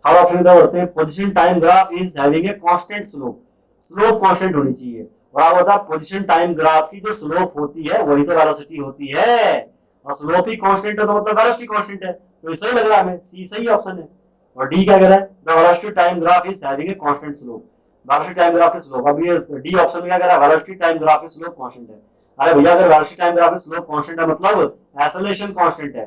S1: थर्ड ऑप्शन की तरफ बढ़ते हैं। Position time graph is having a constant slope, slope constant होनी चाहिए। और आप बता पोजीशन टाइम ग्राफ की जो स्लोप होती है वही तो वेलोसिटी होती है, और स्लोप ही कांस्टेंट है तो मतलब वेलोसिटी कांस्टेंट है। तो सही लग रहा है हमें, सी सही ऑप्शन है। और डी क्या कह रहा है? The velocity time graph is having a constant slope. Velocity time graph की स्लोप। अब ये डी ऑप्शन में क्या कह रहा है, वेलोसिटी टाइम ग्राफ की स्लोप कांस्टेंट है। अरे भैया अगर वेलोसिटी टाइम ग्राफ की स्लोप कांस्टेंट है मतलब एक्सेलरेशन कांस्टेंट है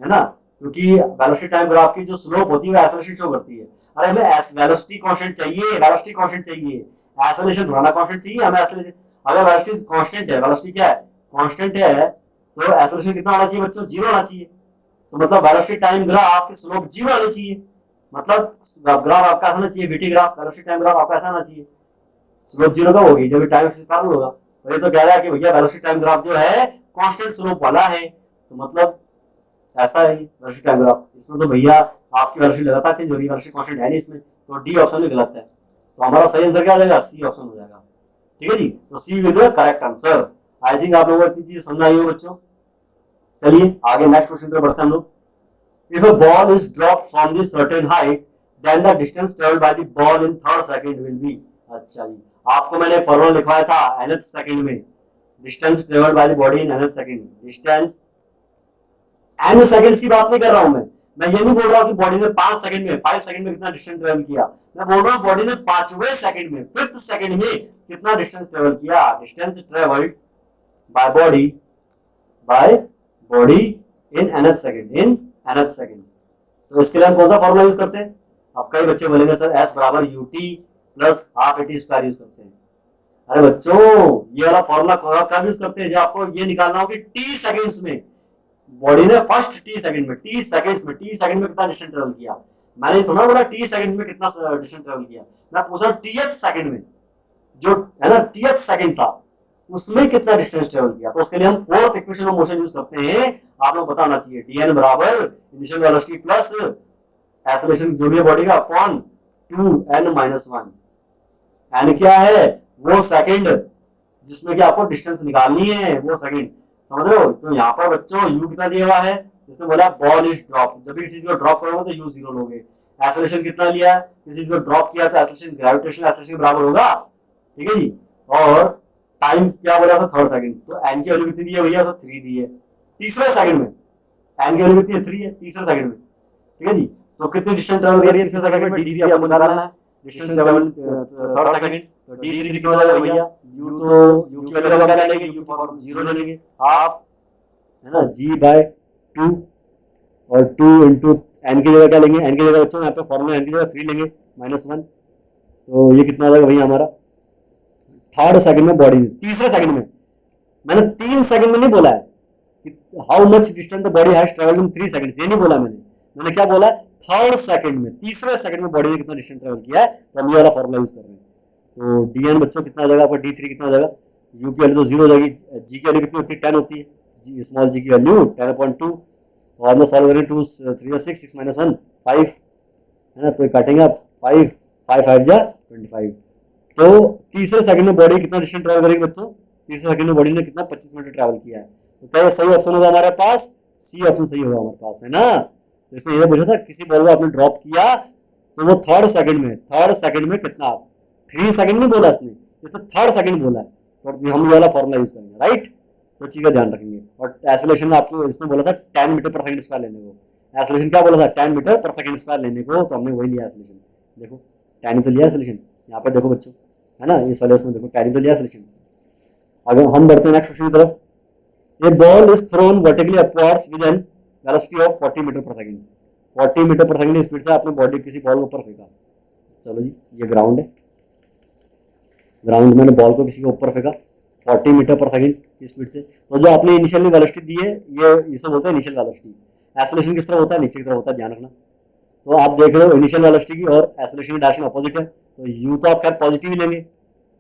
S1: ना, क्योंकि वेलोसिटी टाइम ग्राफ की जो स्लोप होती है वो एक्सेलरेशन शो करती है। अरे हमें वेलोसिटी कांस्टेंट चाहिए, वेलोसिटी कांस्टेंट चाहिए, एक्सेलरेशन थोड़ा ना कांस्टेंट चाहिए हमें। एक्सेलरेशन अगर वेलोसिटी कांस्टेंट है, वेलोसिटी क्या है, कांस्टेंट है, तो एक्सेलरेशन कितना होना चाहिए बच्चों, जीरो होना चाहिए। तो मतलब वेलोसिटी टाइम ग्राफ की स्लोप जीरो आनी चाहिए, मतलब ग्राफ आपका ऐसा होना चाहिए, VT graph velocity time graph आपका ऐसा आना चाहिए। स्लोप जीरो कब होगी, जब टाइम एक्सिस पैरेलल होगा। और ये तो कह रहा है कि भैया वेलोसिटी टाइम ग्राफ जो है कांस्टेंट स्लोप वाला है, तो मतलब ऐसा है वेलोसिटी टाइम ग्राफ। इसमें तो भैया आपकी वेलोसिटी लगातार चेंज हो रही है, वेलोसिटी कांस्टेंट है नहीं इसमें, तो डी ऑप्शन में गलत है। तो हमारा सही आंसर क्या हो जाएगा, सी ऑप्शन हो जाएगा। ठीक है जी, तो C will be correct answer. I think आप लोगों को इतनी चीज समझ आई हो बच्चों। चलिए आगे नेक्स्ट क्वेश्चन पर बढ़ते हैं हम लोग। If a ball is dropped from the certain height, then the distance traveled by the ball in third second will be। अच्छा जी, आपको मैंने फॉर्मूला लिखवाया था nth सेकंड में, distance travelled by the body in nth second. Distance n seconds की बात नहीं कर रहा हूं मैं ये नहीं बोल रहा हूं कि बॉडी ने 5 सेकंड में 5 सेकंड में कितना डिस्टेंस ट्रेवल किया। मैं बोल रहा हूं बॉडी ने 5वें सेकंड में 5th सेकंड में कितना डिस्टेंस ट्रेवल किया। Distance travelled by body in nth second. तो इसके लिए हम कौन सा फॉर्मूला यूज करते हैं। अब कई बच्चे बोलेंगे सर एस बराबर UT plus half eighty square use करते हैं। अरे बच्चों ये वाला फॉर्मूला कब यूज करते हैं, जब आपको ये निकालना हो कि टी सेकंड्स में बॉडी ने फर्स्ट टी सेकंड में कितना डिस्टेंस ट्रेवल किया। मैंने सुना बोला टी सेकंड में कितना डिस्टेंस ट्रेवल किया, मैं पूछ रहा हूँ टीएथ सेकंड में, जो है ना टीएथ सेकंड था उसमें कितना डिस्टेंस ट्रेवल किया। तो उसके लिए हम fourth equation of motion use करते हैं। आप लोग बताना चाहिए डीएन बराबर इनिशियल वेलोसिटी प्लस एक्सेलरेशन जो भी है बॉडी का अपॉन 2n-1। एन क्या है, वो सेकंड जिसमें कि आपको डिस्टेंस निकालनी है, वो सेकंड, समझ रहे हो। तो यहाँ पर बच्चों यू कितना दिया हुआ है, जिसने बोला बॉल इज ड्रॉप, जब भी किसी चीज को ड्रॉप करोगे तो यू जीरो लोगे। एक्सेलरेशन कितना लिया है, किसी चीज को ड्रॉप किया तो एक्सेलरेशन ग्रेविटेशनल एक्सेलरेशन बराबर होगा। ठीक है जी, और टाइम क्या बोला था, थर्ड सेकंड, तो एन की वैल्यू कितनी दी है भैया, तो 3 दी है तीसरे सेकंड में। एन की वैल्यू कितनी है, 3 है तीसरे सेकंड में। ठीक है जी, तो कितने डिस्टेंस ट्रेवल कर रही है तीसरे सेकंड में, डी3 आपको निकालना है। डिस्टेंस ट्रेवल थर्ड सेकंड, तो डी3 कितना हो जाएगा भैया, यू तो यू की वैल्यू क्या लेंगे, यू फॉर 0 ले लेंगे, हाफ है ना g/2 और 2 इंटू एन की जगह क्या लेंगे, एन की जगह बच्चों यहाँ पे फॉर्मूला एन की जगह 3 लेंगे -1। तो ये कितना आ जाएगा भैया हमारा थर्ड सेकंड में बॉडी में, तीसरे सेकंड में। मैंने 3 सेकंड में नहीं बोला है कि how much distance the body has travelled in 3 second, ये नहीं बोला मैंने क्या बोला, थर्ड सेकंड में, तीसरे सेकंड में बॉडी ने कितना डिस्टेंस ट्रेवल किया है। तो हम ये वाला फॉर्मूला यूज कर रहे हैं। तो डीएन बच्चों कितना आ जाएगा आपका, डी3 कितना आ जाएगा, यू की वैल्यू तो 0 हो जाएगी, जी की वैल्यू कितनी होती है 10 होती है, जी स्मॉल जी की वैल्यू 10/2, और में सॉल्व करें 2 3 6 6 -1 5 है ना, तो काटेंगे आप 5 5 5 जा 25। तो तीसरे सेकंड में बॉडी कितना डिस्टेंस ट्रैवल करेगी बच्चों, तीसरे सेकंड में बॉडी ने कितना 25 मीटर ट्रैवल किया है। तो क्या सही ऑप्शन होगा हमारे पास, सी ऑप्शन सही होगा हमारे पास, है ना। तो इसने ये पूछा था किसी बॉल को आपने ड्रॉप किया तो वो थर्ड सेकंड में कितना, 3 सेकंड नहीं बोला इसने थर्ड सेकंड बोला है। तो हम ये वाला फॉर्मूला यूज करेंगे, राइट। तो चीज का ध्यान रखेंगे। और एक्सेलरेशन में आपको इसने बोला था 10 मीटर पर सेकंड स्क्वायर लेने को, एक्सेलरेशन क्या बोला था 10 मीटर पर सेकंड स्क्वायर लेने को, तो हमने वही लिया एक्सेलरेशन। देखो 10 ही तो लिया एक्सेलरेशन, यहाँ पर देखो बच्चों, है ना, ये सॉल्यूशन में देखो 10 ही तो लिया एक्सेलरेशन। अगर हम बढ़ते हैं नेक्स्ट क्वेश्चन की तरफ। A ball is thrown vertically upwards with an velocity of 40 metre per second, 40 metre per second की स्पीड से आपने बॉडी किसी बॉल को ऊपर फेंका। चलो जी, ये ग्राउंड है, ग्राउंड में बॉल को किसी के ऊपर फेंका 40 मीटर पर सेकंड की स्पीड से। तो जो आपने इनिशियली वेलोसिटी दी है, ये इसे बोलते हैं इनिशियल वेलोसिटी। एक्सेलरेशन किस तरह होता है, नीचे की तरफ होता है, ध्यान रखना। तो आप देख रहे हो इनिशियल वेलोसिटी की और एक्सेलरेशन की डायरेक्शन अपोजिट है, तो यू तो आप खैर पॉजिटिव ही लेंगे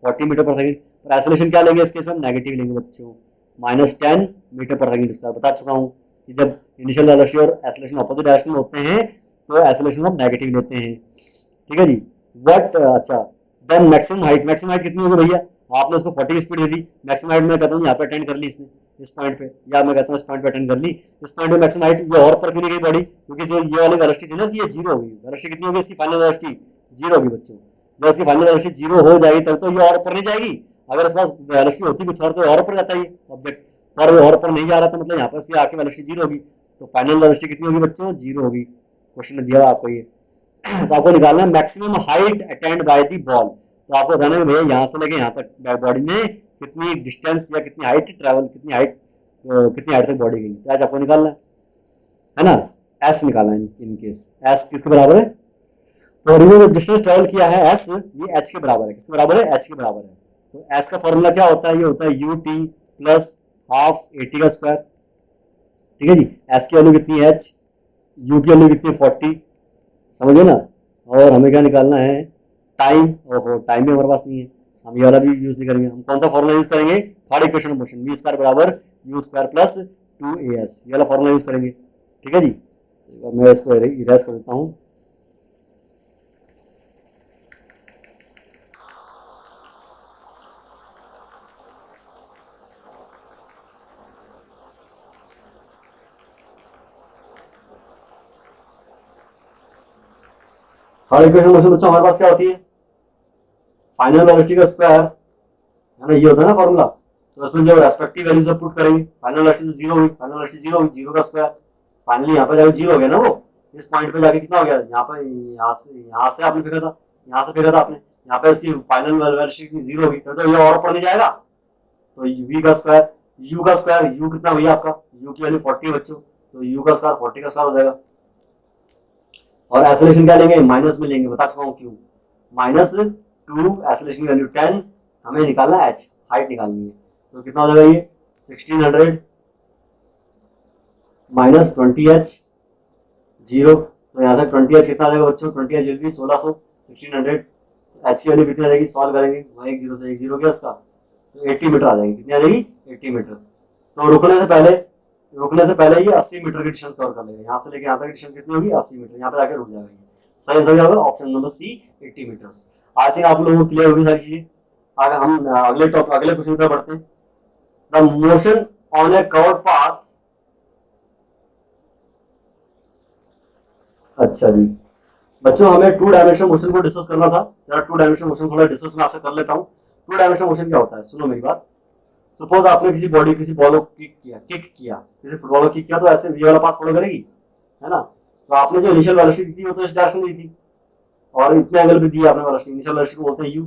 S1: 40 मीटर पर सेकंड, पर एक्सेलरेशन क्या लेंगे इसके इसमें, नेगेटिव लेंगे बच्चों, -10 मीटर पर सेकंड स्क्वायर। बता चुका हूँ कि जब इनिशियल वेलोसिटी और एक्सेलरेशन अपोजिट डायरेक्शन में होते हैं तो एक्सेलरेशन हम नेगेटिव लेते हैं। ठीक है जी, बट अच्छा देन मैक्सिमम हाइट कितनी होगी भैया, आपने उसको 40 की स्पीड दे दी, मैक्सिमम हाइट मैं कहता हूँ यहाँ पे अटेंड कर ली इसने, इस पॉइंट पे, या मैं कहता हूँ इस पॉइंट पे अटेंड कर ली। इस पॉइंट पे मैक्सिमम हाइट ये और पर क्यों नहीं गई बॉडी, क्योंकि जो ये वाली वेलोसिटी थी ना ये 0 होगी। वेलोसिटी कितनी होगी इसकी, फाइनल वेलोसिटी 0 होगी बच्चों। जब इसकी फाइनल वेलोसिटी 0 हो जाएगी तब तो ये और ऊपर नहीं जाएगी। अगर इस पास वेलोसिटी होती कुछ और तो और ऊपर जाता है ऑब्जेक्ट, पर और ऊपर नहीं जा रहा था, मतलब यहाँ पर इसकी आके वेलोसिटी 0 होगी। तो फाइनल वेलोसिटी कितनी होगी बच्चों, 0 होगी। क्वेश्चन ने दिया आपको ये। तो आपको निकालना है maximum height attend by the ball. तो आपको बताना है भैया यहाँ से लेके यहाँ तक बॉडी ने कितनी डिस्टेंस या कितनी हाइट ट्रैवल, कितनी हाइट तक बॉडी गई, तो एच आपको निकालना है ना। एस निकालना है इन केस, एस किसके बराबर है, तो जो डिस्टेंस ट्रैवल किया है एस, ये एच के बराबर है, किसके बराबर है, एच के बराबर है। तो एस का फॉर्मूला क्या होता है, ये होता है U T plus half A T का स्क्वायर, ठीक है जी। एस की वैल्यू कितनी है एच, यू की वैल्यू कितनी है 40, समझे ना। और हमें क्या निकालना है, टाइम। ओहो टाइम भी हमारे पास नहीं है, हम ये वाला भी यूज नहीं करेंगे। हम कौन सा फॉर्मूला यूज करेंगे, third equation of motion, V square बराबर यू स्क्वायर प्लस 2as, ये वाला फॉर्मूला यूज करेंगे, ठीक है जी। तो मैं इसको इरेज कर देता हूँ। थर्ड इक्वेशन मोशन बच्चों हमारे पास क्या होती है, फाइनल वेलोसिटी का स्क्वायर, है ना, ये होता है ना फॉर्मूला। तो इसमें जब रेस्पेक्टिव वैल्यूज पुट करेंगे, फाइनल वेलोसिटी से जीरो हुई, फाइनल वेलोसिटी जीरो हुई, जीरो का स्क्वायर, फाइनली यहाँ पे जाके जीरो हो गया ना वो, इस पॉइंट पे जाके कितना हो गया, यहाँ पे यहाँ से आपने फेंका था, यहाँ से फेंका था आपने, यहाँ पे इसकी फाइनल वेलोसिटी जीरो होगी, तो ये और ऊपर नहीं जाएगा। तो वी का स्क्वायर, यू का स्क्वायर, यू कितना भैया आपका, यू की वैल्यू 40 है बच्चों, तो यू का स्क्वायर 40 का स्क्वायर हो जाएगा। और एक्सेलरेशन क्या लेंगे, माइनस में लेंगे, बता चुका हूँ क्यों, -2 एक्सेलरेशन की वैल्यू 10, हमें निकालना है एच, हाइट निकालनी है। तो कितना हो जाएगा ये 1600 माइनस 20h 0, तो यहाँ से 20h कितना आ जाएगा बच्चों, 20h विल बी 1600, 1600 एच की वैल्यू कितनी आ जाएगी, सॉल्व करेंगे, वहाँ एक जीरो से एक जीरो गया इसका, तो 80 मीटर आ जाएगी, कितनी आ जाएगी 80 मीटर। तो रुकने से पहले ये 80 मीटर की डिस्टेंस कवर कर लेगा, यहाँ से लेके यहाँ तक डिस्टेंस कितनी होगी 80 मीटर, यहाँ पे जाके रुक जाएगा ये। सही आंसर क्या होगा, option number C 80 meters. I think आप लोगों को क्लियर होगी सारी चीजें। आगे हम अगले क्वेश्चन की तरफ बढ़ते हैं। The motion on A curved path, अच्छा जी बच्चों, हमें टू डायमेंशनल मोशन को डिस्कस करना था, जरा टू डायमेंशनल मोशन थोड़ा डिस्कस मैं आपसे कर लेता हूँ। टू डायमेंशनल मोशन क्या होता है, सुनो मेरी बात। सपोज आपने किसी बॉल को किक किया, किसी फुटबॉल को किक किया, तो ऐसे वी वाला पास फॉलो करेगी, है ना। तो आपने जो इनिशियल वेलोसिटी दी थी वो तो इस डायरेक्शन में दी थी, और इतने एंगल पे दी आपने वेलोसिटी, इनिशियल वेलोसिटी को बोलते हैं यू,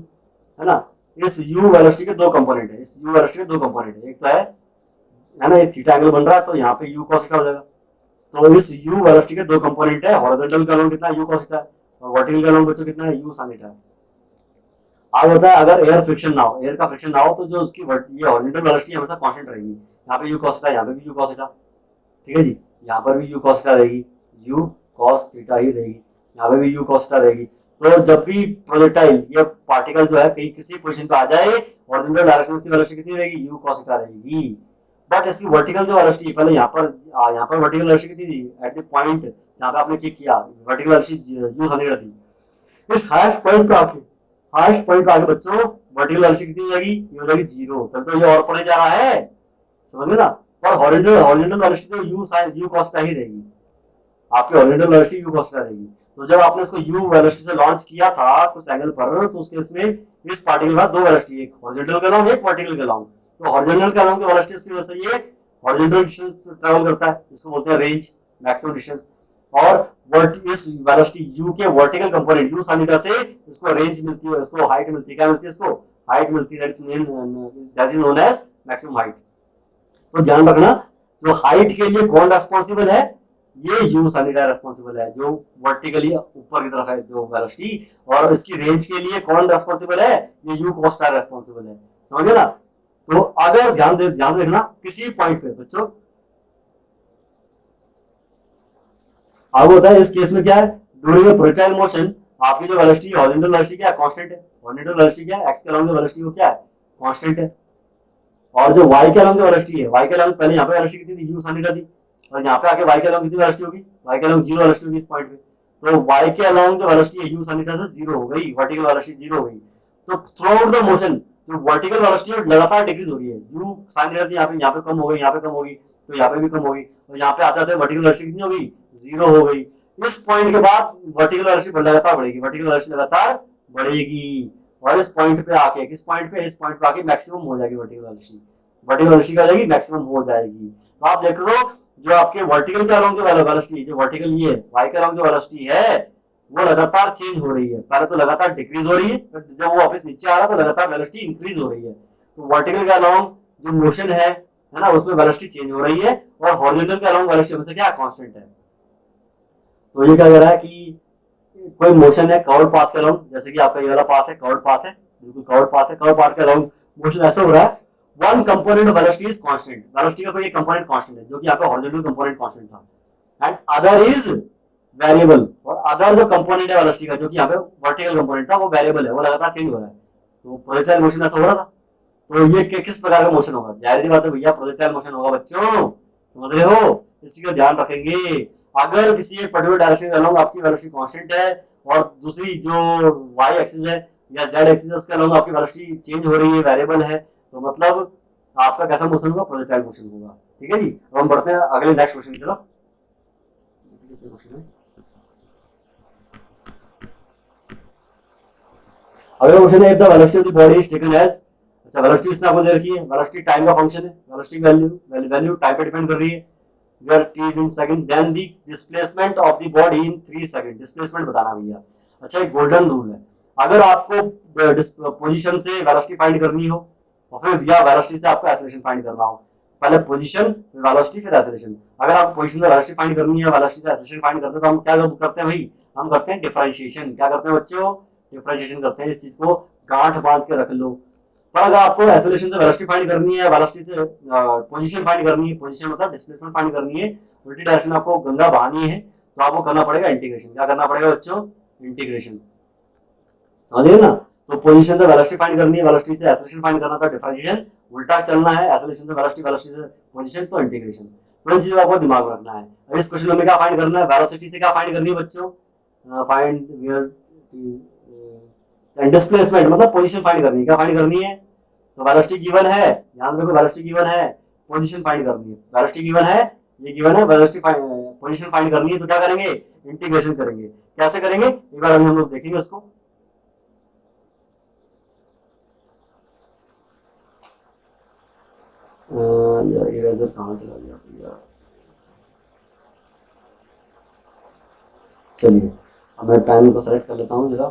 S1: है ना। इस यू वेलोसिटी के दो कंपोनेंट है, इस यू वेलोसिटी के दो कंपोनेंट है, एक तो है ना, ये थीटा एंगल बन रहा है, तो यहाँ पे यू कॉस थीटा हो जाएगा। तो इस यू वेलोसिटी के दो कंपोनेंट है, हॉरिजॉन्टल का लॉन्ग कितना है, यू कॉस थीटा है, और वर्टिकल का लॉन्ग बच्चों कितना है, यू साइन थीटा है। अब होता है अगर एयर फ्रिक्शन ना हो, एयर का फ्रिक्शन ना हो, तो जो उसकी ये हॉरिजॉन्टल वेलोसिटी हमेशा कांस्टेंट रहेगी, यहाँ पे यू कॉस थीटा, यहाँ पे भी यू कॉस थीटा, ठीक है जी। यहाँ पर भी यू कॉस थीटा रहेगी, यू कॉस थीटा ही रहेगी, यहाँ पे भी यू कॉस थीटा रहेगी। तो जब भी प्रोजेक्टाइल या पार्टिकल जो है कहीं किसी पोजीशन पे आ जाए, हॉरिजॉन्टल डायरेक्शन में उसकी वेलोसिटी कितनी रहेगी, यू कॉस थीटा रहेगी। बट इसकी वर्टिकल जो वेलोसिटी, पहले यहाँ पर वर्टिकल वेलोसिटी कितनी थी, एट द पॉइंट जहाँ पे आपने किक किया, vertical velocity you sine theta थी। इस हाईएस्ट पॉइंट पे आके बच्चों वर्टिकल वेलोसिटी कितनी हो जाएगी, ये हो जाएगी जीरो, तब तो ये और ऊपर नहीं जा रहा है, समझ गए ना। पर हॉरिजॉन्टल वेलोसिटी तो यू कॉस थीटा ही रहेगी, आपकी horizontal velocity you cos theta रहेगी। तो जब आपने इसको यू वेलोसिटी से लॉन्च किया था कुछ एंगल पर, तो उसके इसमें इस पार्टिकल के पास दो वेलोसिटी, एक हॉरिजॉन्टल के लॉन्ग, एक वर्टिकल के लॉन्ग। तो हॉरिजॉन्टल के लॉन्ग की वेलोसिटी इसकी वजह से ये हॉरिजॉन्टल डिस्टेंस ट्रैवल करता है, इसको बोलते हैं रेंज, मैक्सिमम डिस्टेंस। और इस वेलोसिटी यू के vertical component you sine theta से इसको रेंज मिलती है, इसको हाइट मिलती है, क्या मिलती है, इसको हाइट मिलती है, that is known as maximum height. तो ध्यान रखना, जो हाइट के लिए कौन रेस्पॉन्सिबल है, ये यू साइन थीटा रेस्पॉन्सिबल है, जो वर्टिकली ऊपर की तरफ है जो वेलोसिटी। और इसकी रेंज के लिए कौन रेस्पॉन्सिबल है, ये यू कॉस थीटा रेस्पॉन्सिबल है, समझे ना। तो अगर ध्यान से देखना, किसी पॉइंट पे बच्चों, अब होता है इस केस में क्या है, ड्यूरिंग प्रोजेक्टाइल मोशन आपकी जो वेलोसिटी हॉरिजॉन्टल वेलोसिटी क्या है, कांस्टेंट है। हॉरिजॉन्टल वेलोसिटी क्या है, एक्स के अलोंग जो वेलोसिटी वो क्या है, कांस्टेंट है। और जो वाई के अलोंग जो वेलोसिटी है, वाई के अलोंग पहले यहाँ पे वेलोसिटी कितनी थी, यू साइन थीटा थी, और यहाँ पे आके वाई के अलोंग कितनी वेलोसिटी होगी, वाई के अलोंग जीरो वेलोसिटी होगी इस पॉइंट पे। तो वाई के अलोंग जो वेलोसिटी है यू साइन थीटा से जीरो हो गई, वर्टिकल वेलोसिटी जीरो हो गई। तो थ्रू आउट द मोशन जो वर्टिकल वेलोसिटी लगातार डिक्रीज हो रही है, यू साइन थीटा थी, यहाँ पे कम हो गई, यहाँ पे कम होगी, तो यहाँ पे भी कम होगी, और यहाँ पे आते आते वर्टिकल वेलोसिटी कितनी होगी, जीरो हो गई। इस पॉइंट के बाद वर्टिकल वेलोसिटी लगातार बढ़ेगी, वर्टिकल वेलोसिटी लगातार बढ़ेगी, और इस पॉइंट पे आके इस पॉइंट पे आके मैक्सिमम हो जाएगी वर्टिकल वेलोसिटी, वर्टिकल वेलोसिटी क्या हो जाएगी, मैक्सिमम हो जाएगी। तो आप देख लो, जो आपके वर्टिकल के अलोंग जो वेलोसिटी, जो वर्टिकल ये वाई के अलोंग जो वेलोसिटी है, वो लगातार चेंज हो रही है। पहले तो लगातार डिक्रीज हो रही है, फिर जब वो वापस नीचे आ रहा है तो लगातार वेलोसिटी इंक्रीज हो रही है। तो वर्टिकल के अलोंग जो मोशन है ना, उसमें वेलोसिटी चेंज हो रही है, और हॉरिजॉन्टल के अलोंग वेलोसिटी हमेशा क्या कांस्टेंट है। तो ये क्या कह रहा है कि कोई मोशन है कर्व्ड पाथ के अलोंग, जैसे कि आपका ये वाला पाथ है, कर्व्ड पाथ है, बिल्कुल कर्व्ड पाथ है, कर्व्ड पाथ के अलोंग मोशन ऐसे हो रहा है, one component of velocity is constant, velocity का कोई एक कंपोनेंट कांस्टेंट है, जो कि आपका हॉरिजॉन्टल कंपोनेंट कांस्टेंट था, एंड अदर इज वेरिएबल, और अदर जो कंपोनेंट है वेलोसिटी का, जो कि यहाँ पे वर्टिकल कंपोनेंट था, वो वेरिएबल है, वो लगातार चेंज हो रहा है। तो प्रोजेक्टाइल मोशन ऐसा हो रहा था। तो ये किस प्रकार का मोशन होगा, जाहिर सी बात है भैया प्रोजेक्टाइल मोशन होगा बच्चों, समझ रहे हो, इसी का ध्यान रखेंगे। अगर किसी एक पर्टिकुलर डायरेक्शन के अलोंग आपकी वेलोसिटी कांस्टेंट है, और दूसरी जो वाई एक्सिस है या जेड एक्सिस है उसके अलोंग आपकी वेलोसिटी चेंज हो रही है, वेरिएबल है, तो मतलब आपका कैसा मोशन होगा, प्रोजेक्टाइल मोशन होगा। ठीक है जी, अब हम बढ़ते हैं अगले नेक्स्ट क्वेश्चन की तरफ। अगला क्वेश्चन है, if the velocity of the body is taken as, अच्छा वेलोसिटी इसने आपको दे रखी है, वेलोसिटी टाइम का फंक्शन है, वेलोसिटी वैल्यू वैल्यू टाइम पे डिपेंड कर रही है, where t is in second, then the displacement of the body in 3 second, displacement बताना भैया। अच्छा एक गोल्डन रूल है, अगर आपको पोजीशन से वेलोसिटी फाइंड करनी हो, और फिर या वेलोसिटी से आपको एक्सेलरेशन फाइंड करना हो, पहले पोजीशन फिर वेलोसिटी फिर एक्सेलरेशन, अगर आपको पोजीशन से वेलोसिटी फाइंड करनी है, वेलोसिटी से एक्सेलरेशन फाइंड करते हैं, तो हम क्या करते हैं भाई, हम करते हैं डिफरेंशिएशन। क्या करते हैं बच्चों, डिफरेंशिएशन करते हैं, इस चीज को गांठ बांध के रख लो। पर अगर आपको एक्सेलरेशन से वेलोसिटी फाइंड करनी है, वेलोसिटी से पोजीशन फाइंड करनी है, पोजीशन मतलब डिस्प्लेसमेंट फाइंड करनी है, उल्टी डायरेक्शन आपको गंगा बहानी है, तो आपको करना पड़ेगा इंटीग्रेशन। क्या करना पड़ेगा बच्चों, इंटीग्रेशन, समझिए ना। तो पोजीशन से वेलोसिटी फाइंड करनी है, वेलोसिटी से एक्सेलरेशन फाइंड करना था, डिफरेंशिएशन, उल्टा चलना है, एक्सेलरेशन से वेलोसिटी, वेलोसिटी से पोजीशन, तो इंटीग्रेशन। तो इन चीजों को आपको दिमाग में रखना है। अब इस क्वेश्चन में क्या फाइंड करना है, वेलोसिटी से क्या फाइंड करनी है बच्चों, फाइंड वेयर डिस्प्लेसमेंट मतलब पोजीशन फाइंड करनी है। क्या फाइंड करनी है, तो वेलोसिटी गिवन है, ध्यान देखो वेलोसिटी गिवन है, पोजीशन फाइंड करनी है, वेलोसिटी गिवन है, ये गिवन है, वेलोसिटी पोजीशन फाइंड करनी है, तो क्या करेंगे, इंटीग्रेशन करेंगे। कैसे करेंगे एक बार अभी हम लोग देखेंगे उसको। यार इरेजर कहाँ चला गया भैया, चलिए अब मैं टाइम को सेलेक्ट कर लेता हूँ जरा।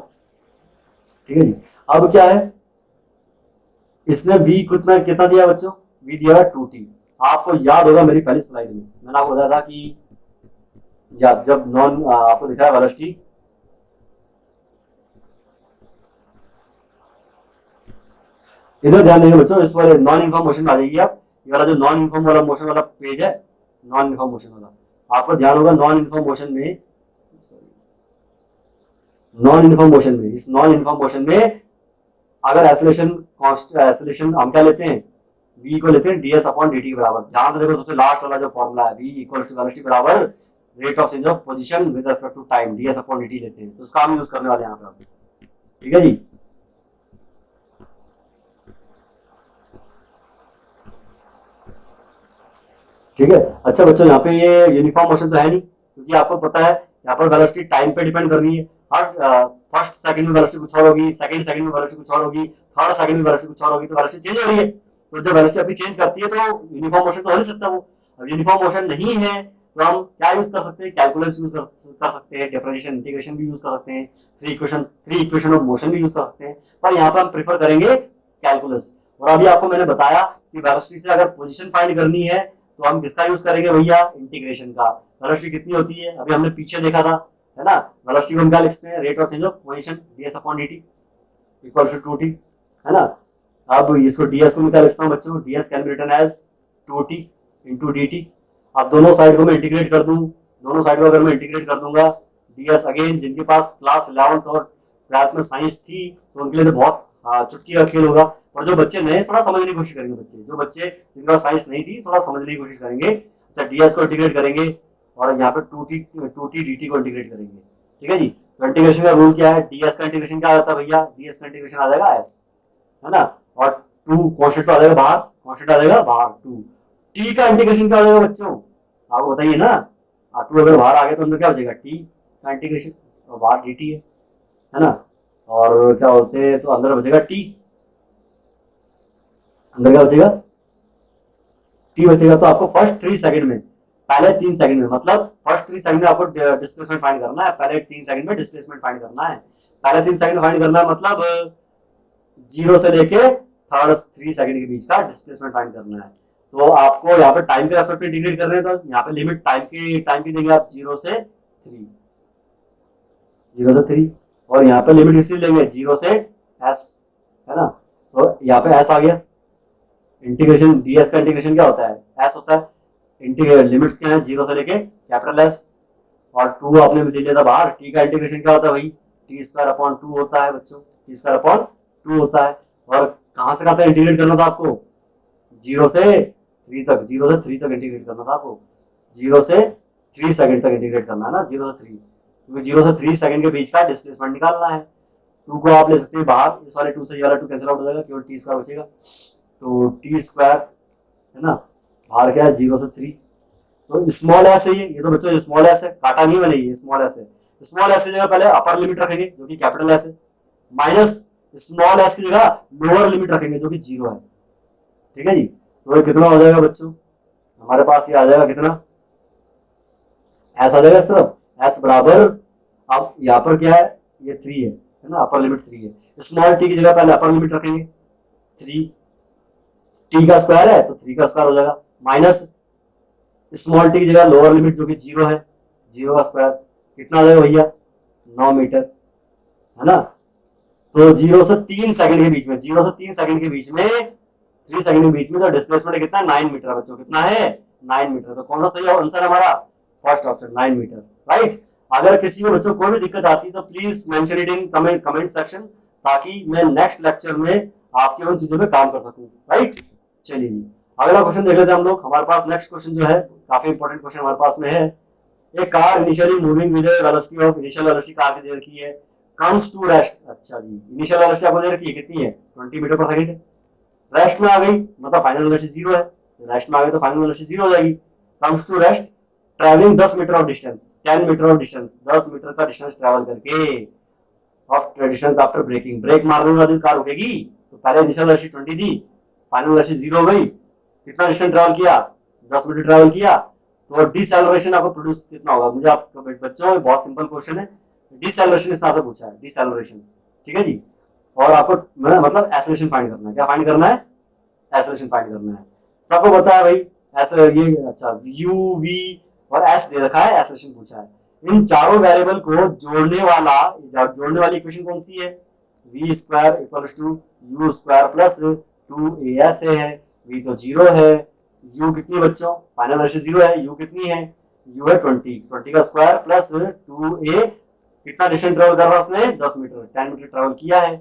S1: ठीक है जी, अब क्या है, इसने v कितना कितना दिया बच्चों, v दिया 2t। आपको याद होगा मेरी पहली स्लाइड में मैंने आपको बताया था कि जब नॉन आपको दिखा है वेलोसिटी, इधर ध्यान देंगे बच्चों, इस पर नॉन यूनिफॉर्म मोशन आ जाएगी। आप ये वाला जो नॉन यूनिफॉर्म वाला मोशन वाला पेज है, नॉन यूनिफॉर्म मोशन वाला, आपको ध्यान होगा नॉन यूनिफॉर्म मोशन में, नॉन यूनिफॉर्म मोशन में, इस नॉन यूनिफॉर्म मोशन में अगर एक्सेलरेशन हम क्या लेते हैं, v को लेते हैं ds अपॉन dt के बराबर। ध्यान से देखो सबसे लास्ट वाला जो फॉर्मूला है, v इक्वल्स टू वेलोसिटी बराबर rate of change of position with respect to time, ds upon dt लेते हैं, तो इसका हम यूज करने वाले हैं यहाँ पे। ठीक है जी, ठीक है। अच्छा बच्चों यहाँ पे ये यूनिफॉर्म मोशन तो है नहीं, क्योंकि आपको पता है यहाँ पर वेलोसिटी टाइम पे डिपेंड कर रही है। हर फर्स्ट सेकंड में वेलोसिटी कुछ और होगी, सेकंड में वेलोसिटी कुछ और होगी, थर्ड सेकंड में वेलोसिटी कुछ और होगी, तो वेलोसिटी चेंज हो रही है। तो जब वेलोसिटी अपनी चेंज करती है तो यूनिफॉर्म मोशन तो हो नहीं सकता वो। अब यूनिफॉर्म मोशन नहीं है तो हम क्या यूज कर सकते हैं, कैलकुलस यूज कर सकते हैं, डिफरेंशिएशन इंटीग्रेशन भी यूज कर सकते हैं, थ्री इक्वेशन ऑफ मोशन भी यूज कर सकते हैं, पर यहाँ पर हम प्रेफर करेंगे कैलकुलस। और अभी आपको मैंने बताया कि वेलोसिटी से अगर पोजीशन फाइंड करनी है तो हम किसका यूज करेंगे भैया, इंटीग्रेशन का। वेलोसिटी कितनी होती है अभी हमने पीछे देखा था, है ना। वेलोसिटी को हम क्या लिखते हैं, rate of change of position ds upon dt equal to 2t, है ना। अब इसको ds को मैं क्या लिखता हूँ बच्चों, ds can be written as 2t into dt। अब दोनों साइड को मैं इंटीग्रेट कर दूं, दोनों साइड को अगर मैं इंटीग्रेट कर दूंगा, ds अगेन जिनके पास क्लास 11th और 12th में साइंस थी तो उनके लिए तो बहुत चुटकी का खेल होगा। और जो बच्चे नए थोड़ा समझने की कोशिश करेंगे, बच्चे जो बच्चे जिनके पास साइंस नहीं थी थोड़ा समझने की कोशिश करेंगे। अच्छा ds को इंटीग्रेट करेंगे और यहाँ पे 2t dt को इंटीग्रेट करेंगे। ठीक है जी, तो इंटीग्रेशन का रूल क्या है, ds का इंटीग्रेशन क्या आता है भैया, ds का इंटीग्रेशन आ जाएगा s, है ना, और 2 कॉन्स्टेंट आ जाएगा बाहर, कॉन्स्टेंट आ जाएगा बाहर 2। t का इंटीग्रेशन क्या हो जाएगा बच्चों, आपको बताइए ना। 2 अगर बाहर आ गया तो अंदर क्या बचेगा, t का इंटीग्रेशन, और बाहर dt है ना, और क्या बोलते हैं तो अंदर बचेगा t, अंदर क्या बचेगा, t बचेगा। तो आपको फर्स्ट 3 सेकंड में पहले 3 सेकंड में, मतलब फर्स्ट 3 सेकंड में आपको डिस्प्लेसमेंट फाइंड करना है, पहले 3 सेकंड में डिस्प्लेसमेंट फाइंड करना है, पहले 3 सेकंड फाइंड करना है, मतलब 0 से लेके 3 सेकंड के बीच का डिस्प्लेसमेंट फाइंड करना है। तो आपको यहाँ पे टाइम के रेस्पेक्ट में इंटीग्रेट कर रहे हैं, तो यहाँ पे लिमिट टाइम की देंगे आप 0 से 3, और यहाँ पे लिमिट इसी लेंगे 0 से S, है ना। तो यहाँ पे S आ गया। इंटीग्रेशन ds का इंटीग्रेशन क्या होता है, S होता है। इंटीग्रेट लिमिट्स क्या है, 0 से लेके S, और 2 आपने ले लिया था बाहर। t का इंटीग्रेशन क्या होता है भाई, t² अपॉन 2 होता है बच्चों, t² अपॉन 2 होता है। और कहाँ से कहाँ तक इंटीग्रेट करना था आपको, 0 से 3 तक, 0 से 3 तक इंटीग्रेट करना था आपको, 0 से 3 सेकंड तक इंटीग्रेट करना है ना, 0 से 3, क्योंकि 0 से 3 सेकंड के बीच का डिस्प्लेसमेंट निकालना है। 2 को आप ले सकते हैं बाहर, इस वाले 2 से ये वाला 2 कैंसिल आउट हो जाएगा, केवल t² बचेगा। तो t² है ना, बाहर क्या है 0 से 3। तो स्मॉल एस है ये तो बच्चों स्मॉल एस है, काटा नहीं मैंने, ये स्मॉल एस है। स्मॉल एस की जगह पहले अपर लिमिट रखेंगे जो कि कैपिटल एस है, माइनस स्मॉल एस की जगह लोअर लिमिट रखेंगे जो कि 0 है। ठीक है जी। तो ये कितना हो जाएगा बच्चों, हमारे पास ये आ जाएगा कितना, एस आ जाएगा इस तरफ, एस बराबर, अब यहाँ पर क्या है, ये 3 है ना, अपर लिमिट 3 है। स्मॉल टी की जगह पहले अपर लिमिट रखेंगे 3, टी का स्क्वायर है तो 3 का स्क्वायर हो जाएगा, माइनस स्मॉल टी की जगह लोअर लिमिट जो कि 0 है, 0 का स्क्वायर कितना आ जाएगा भैया, 9 मीटर, है ना। तो 0 से 3 सेकंड के बीच में, 0 से 3 सेकंड के बीच में, 3 सेकंड के बीच में तो डिस्प्लेसमेंट कितना है, 9 मीटर बच्चों, कितना है 9 मीटर। तो कौन सा सही आंसर है हमारा, फर्स्ट ऑप्शन 9 मीटर, राइट। अगर किसी को बच्चों कोई भी दिक्कत आती है तो please mention it in comment section, ताकि मैं नेक्स्ट लेक्चर में आपके उन चीजों पे काम कर सकूं, राइट। चलिए जी, अगला क्वेश्चन देख लेते हैं हम लोग। हमारे पास नेक्स्ट क्वेश्चन जो है काफी इंपॉर्टेंट क्वेश्चन हमारे पास में है। एक car initially moving with velocity of, initial velocity car की दे रखी है, कम्स टू रेस्ट। अच्छा जी, इनिशियल वेलोसिटी आपको दे रखी है कितनी है, 20 मीटर पर सेकंड है। रेस्ट में आ गई मतलब फाइनल वेलोसिटी 0 है, रेस्ट में आ गई तो फाइनल वेलोसिटी 0 हो जाएगी। Comes to rest travelling 10 meter of distance, 10 meter of distance, 10 meter का डिस्टेंस ट्रैवल करके, of distance after braking, brake मारने के बाद कार रुकेगी। तो पहले इनिशियल वेलोसिटी 20 थी, फाइनल वेलोसिटी 0 हो गई, कितना डिस्टेंस ट्रैवल किया, 10 मीटर ट्रैवल किया। तो डिसेलरेशन आपको प्रोड्यूस कितना होगा, मुझे आपको बच्चों बहुत सिंपल क्वेश्चन है, डिसेलरेशन इस तरह से पूछा है, डिसेलरेशन, ठीक है जी। और आपको मतलब एक्सेलरेशन फाइंड करना है, क्या फाइंड करना है, एक्सेलरेशन फाइंड करना है। सबको पता है भाई ऐसे ये, अच्छा यू वी और एस दे रखा है, एक्सेलरेशन पूछा है। इन चारों वेरिएबल को जोड़ने वाली इक्वेशन कौन सी है, v² equals to u² plus 2as है। v तो 0 है, u कितनी बच्चों, फाइनल वेलोसिटी 0 है, u कितनी है, u है 20 का स्क्वायर प्लस 2a, कितना डिस्टेंस ट्रेवल कर रहा है उसने, 10 मीटर, 10 मीटर ट्रेवल किया है।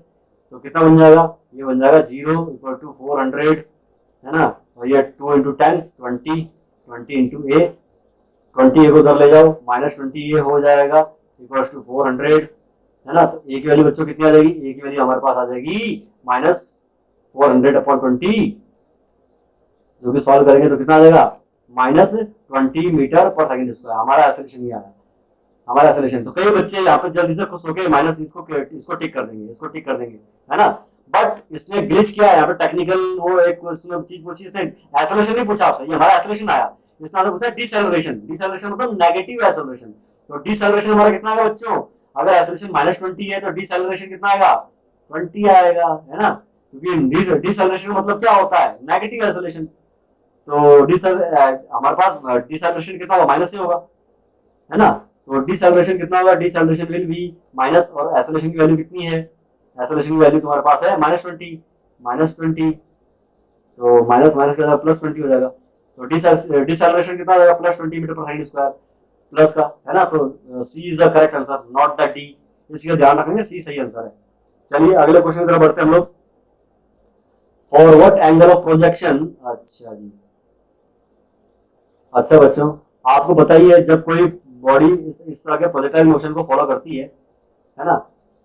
S1: तो कितना बन जाएगा, ये बन जाएगा 0 इक्वल टू 400, है ना। और ये 2 इंटू 10 20 इंटू ए, 20 ए को उधर ले जाओ, -20 ए हो जाएगा इक्वल्स टू 400, है ना। तो ए की वैल्यू बच्चों कितनी आ जाएगी, ए की वैल्यू हमारे पास आ जाएगी -400/20, जो कि सॉल्व करेंगे तो कितना आ जाएगा, -20 मीटर पर सेकंड स्क्वायर। हमारा एक्सेलरेशन ही आ रहा है, हमारा एक्सेलरेशन। तो कई बच्चे यहाँ पे जल्दी से खुश होके माइनस इसको टिक कर देंगे, इसको टिक कर देंगे, है ना। बट इसने ग्लिच किया है यहाँ पे, टेक्निकल वो एक उसमें चीज पूछी, इसने एक्सेलरेशन नहीं पूछा आपसे, ये हमारा एक्सेलरेशन आया, इसने आपसे पूछा डिसेलरेशन। डिसेलरेशन मतलब नेगेटिव एक्सेलरेशन। तो डिसेलरेशन हमारा कितना आएगा बच्चों, अगर एक्सेलरेशन -20 है तो डिसेलरेशन कितना आएगा, 20 आएगा, है ना। क्योंकि डिसेलरेशन मतलब क्या होता है, नेगेटिव एक्सेलरेशन। तो हमारे पास डिसेलरेशन कितना होगा, माइनस ही होगा, है ना। तो डिसेलरेशन कितना होगा, डिसेलरेशन विल बी माइनस, और एक्सेलरेशन की वैल्यू कितनी है, एक्सेलरेशन की वैल्यू तुम्हारे पास है -20, तो माइनस माइनस का +20 हो जाएगा। तो डिसेलरेशन कितना हो जाएगा, +20 metre per second square plus का, है ना। तो C is the correct answer, not the D, इसका ध्यान रखेंगे, सी सही आंसर है। चलिए अगले क्वेश्चन की तरफ बढ़ते हैं हम लोग। For what angle of projection, अच्छा जी, अच्छा बच्चों आपको बताइए, जब कोई बॉडी इस तरह के प्रोजेक्टाइल मोशन को फॉलो करती है ना,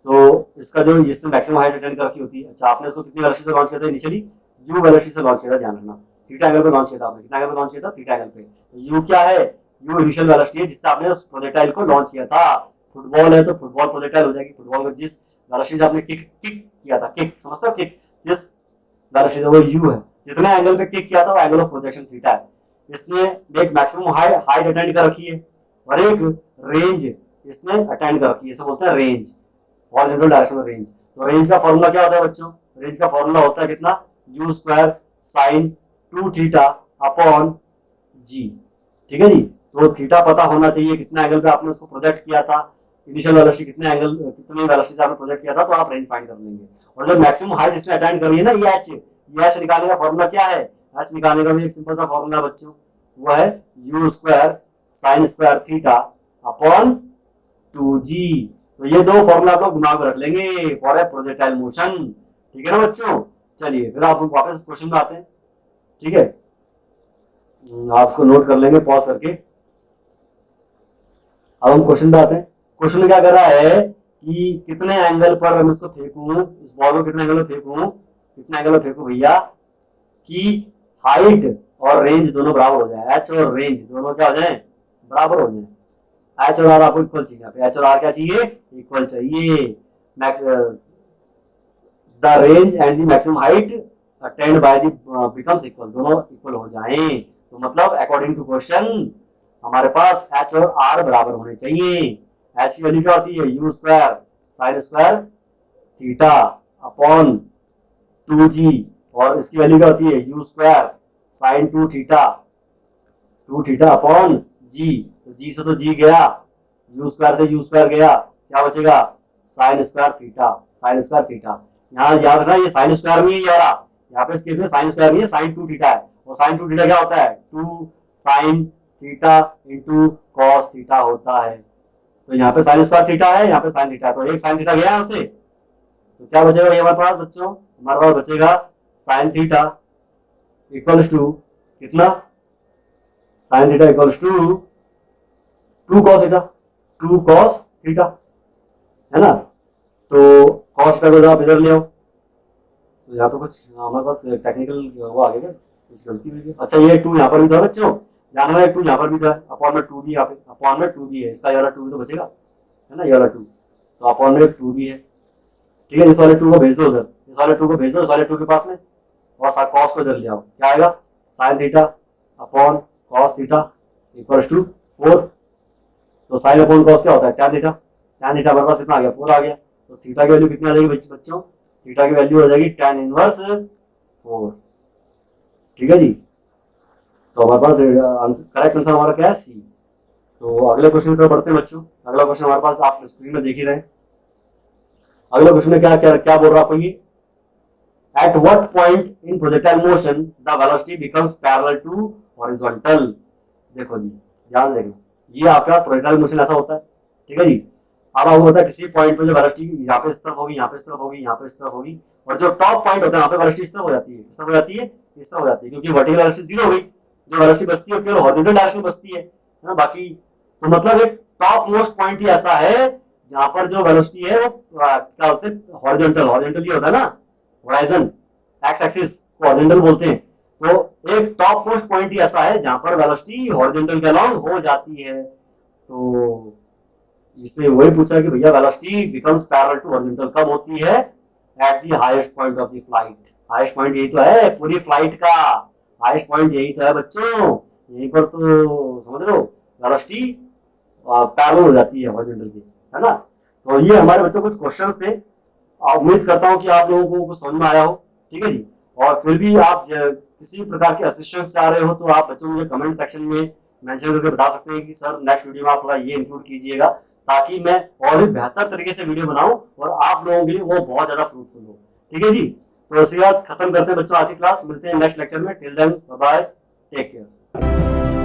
S1: तो इसका जो इसने मैक्सिमम हाइट अटेंड कर रखी होती है। अच्छा आपने इसको कितनी वेलोसिटी से लॉन्च किया था, इनिशियली यू वेलोसिटी से लॉन्च किया था, ध्यान रखना, थीटा एंगल पे लॉन्च किया था आपने, कितना एंगल पे लॉन्च किया था, थीटा एंगल पे। तो यू क्या है, यू इनिशियल वेलोसिटी है जिससे आपने उस प्रोजेक्टाइल को लॉन्च किया था। फुटबॉल है तो फुटबॉल प्रोजेक्टाइल हो जाएगी, फुटबॉल को जिस वेलोसिटी से आपने किक किया था, किक समझते हो, किक जिस वेलोसिटी से, वो यू है, जितने एंगल पे किक किया था वो एंगल ऑफ प्रोजेक्शन थीटा है। इसने एक मैक्सिमम हाइट अटेंड कर रखी है और एक रेंज इसने अटेंड कर रखी है, इसे बोलते हैं रेंज, हॉरिजॉन्टल डायरेक्शन में रेंज। तो रेंज का फॉर्मूला क्या होता है बच्चों? रेंज का फॉर्मूला होता है कितना, u square sine 2 theta upon g. ठीक है जी, तो थीटा पता होना चाहिए कितना एंगल पे आपने उसको प्रोजेक्ट किया था, इनिशियल वेलोसिटी कितने एंगल कितने वेलोसिटी से आपने प्रोजेक्ट किया था, तो आप रेंज फाइंड कर लेंगे। और जब मैक्सिमम हाइट इसने अटेंड करी है ना, ये एच निकालने का फॉर्मूला क्या है? एच निकालने का भी एक सिंपल सा फॉर्मूला बच्चों, वो है you square sine square theta upon 2g। तो ये दो फॉर्मूला आप लोग दिमाग में रख लेंगे फॉर ए प्रोजेक्टाइल मोशन। ठीक है ना बच्चों? चलिए फिर आप वापस क्वेश्चन में आते हैं। ठीक है, आप इसको नोट कर लेंगे पॉज करके। अब हम क्वेश्चन पे आते हैं। क्वेश्चन में क्या कर रहा है कि कितने एंगल पर हम इसको फेंकूं, इस बॉल को कितने एंगल पर फेंकूं, कितने एंगल पर फेंकूं भैया कि हाइट और रेंज दोनों बराबर हो जाए, एच और रेंज दोनों क्या हो जाए, बराबर हो जाए। एच और आर आपको इक्वल चाहिए, यहाँ पे एच और आर क्या चाहिए, इक्वल चाहिए। The range and the maximum height attend by the becomes equal, दोनों इक्वल हो जाएं। तो मतलब अकॉर्डिंग टू क्वेश्चन हमारे पास एच और आर बराबर होने चाहिए। एच की वैल्यू क्या होती है, you square sine square theta upon 2g, और इसकी वैल्यू क्या होती है, you square sine 2 theta upon जी। तो जी से तो जी गया, यू स्क्वायर से यू स्क्वायर गया, क्या बचेगा, sine square theta, sine square theta. यहाँ याद रखना ये साइन स्क्वायर नहीं है, ये वाला यहाँ पे इस केस में साइन स्क्वायर नहीं है, साइन 2 थीटा है। और साइन 2 थीटा क्या होता है, 2 sine theta into cos theta होता है। तो यहाँ पे साइन स्क्वायर थीटा है, यहाँ पे साइन थीटा है, तो एक साइन थीटा गया यहाँ से, तो क्या बचेगा ये हमारे पास बच्चों, हमारे पास बचेगा साइन थीटा इक्वल्स टू कितना, sine theta equals to 2 cos theta, 2 cos theta, है ना। तो कॉस थीटा को आप इधर ले आओ, तो यहाँ पे कुछ हमारे पास टेक्निकल वो आ गया, कुछ गलती हुई। अच्छा ये 2 यहाँ पर भी था बच्चों, ध्यान रखना 2 यहाँ पर भी था, अपॉन में 2 भी यहाँ पे, अपॉन में 2 भी है, इसका ये वाला 2 भी तो बचेगा, है ना, ये वाला 2, तो अपॉन में 2 भी है। ठीक है, इस वाले 2 को भेज दो उधर, इस वाले 2 को भेज दो इस वाले 2 के पास में, और कॉस को इधर ले आओ, क्या आएगा, sine theta upon cos theta equals to 4। तो साइन अपॉन कॉस क्या होता है, टैन थीटा, टैन थीटा हमारे पास कितना आ गया, 4 आ गया। तो थीटा की वैल्यू कितनी आ जाएगी बच्चों, थीटा की वैल्यू हो जाएगी टैन इनवर्स 4। ठीक है जी, तो हमारे पास करेक्ट आंसर हमारा क्या है, सी। तो अगले क्वेश्चन की तरफ बढ़ते हैं बच्चों। अगला क्वेश्चन हमारे पास आप स्क्रीन में देख ही रहे हैं। अगले क्वेश्चन में क्या क्या क्या बोल रहा है आपको ये, at what point in projectile motion the velocity becomes parallel to horizontal. देखो जी, ध्यान देना, ये आपका प्रोजेक्टाइल मोशन ऐसा होता है। ठीक है जी, अब आपको पता है किसी पॉइंट पे जो वेलोसिटी यहाँ पे इस तरफ होगी, यहाँ पे इस तरफ होगी, यहाँ पे इस तरफ होगी, और जो टॉप पॉइंट होता है वहाँ पे वेलोसिटी इस तरफ हो जाती है, इस तरफ हो जाती है, इस तरफ हो जाती है, क्योंकि वर्टिकल वेलोसिटी 0 हो गई, जो वेलोसिटी बचती है केवल हॉरिजॉन्टल डायरेक्शन में बचती है ना, बाकी तो मतलब एक टॉप मोस्ट पॉइंट ही ऐसा है जहां पर जो वेलोसिटी है वो क्या बोलते हैं, हॉरिजॉन्टल, हॉरिजॉन्टल ये होता है ना, होराइजन एक्स एक्सिस को हॉरिजॉन्टल बोलते हैं। तो एक टॉप मोस्ट पॉइंट ही ऐसा है जहां पर वेलोसिटी हॉरिजॉन्टल के अलोंग हो जाती है। तो इसने वही पूछा कि भैया velocity becomes parallel to horizontal कब होती है, at the highest point of the flight. Highest point यही तो है पूरी फ्लाइट का, हाईएस्ट पॉइंट यही तो है बच्चों, यहीं पर तो समझ लो वेलोसिटी पैरेलल हो जाती है हॉरिजॉन्टल की, है ना। तो ये हमारे बच्चों कुछ क्वेश्चंस थे, उम्मीद करता हूँ कि आप लोगों को कुछ समझ में आया हो। ठीक है जी, और फिर भी आप किसी प्रकार के असिस्टेंस चाह रहे हो तो आप बच्चों मुझे कमेंट सेक्शन में मेंशन करके बता सकते हैं कि सर नेक्स्ट वीडियो में आप थोड़ा ये इंक्लूड कीजिएगा, ताकि मैं और भी बेहतर तरीके से वीडियो बनाऊं और आप लोगों के लिए वो बहुत ज्यादा फ्रूटफुल हो। ठीक है जी, तो इसके बाद खत्म करते हैं बच्चों आज की क्लास, मिलते हैं नेक्स्ट लेक्चर में, till then bye bye, take care.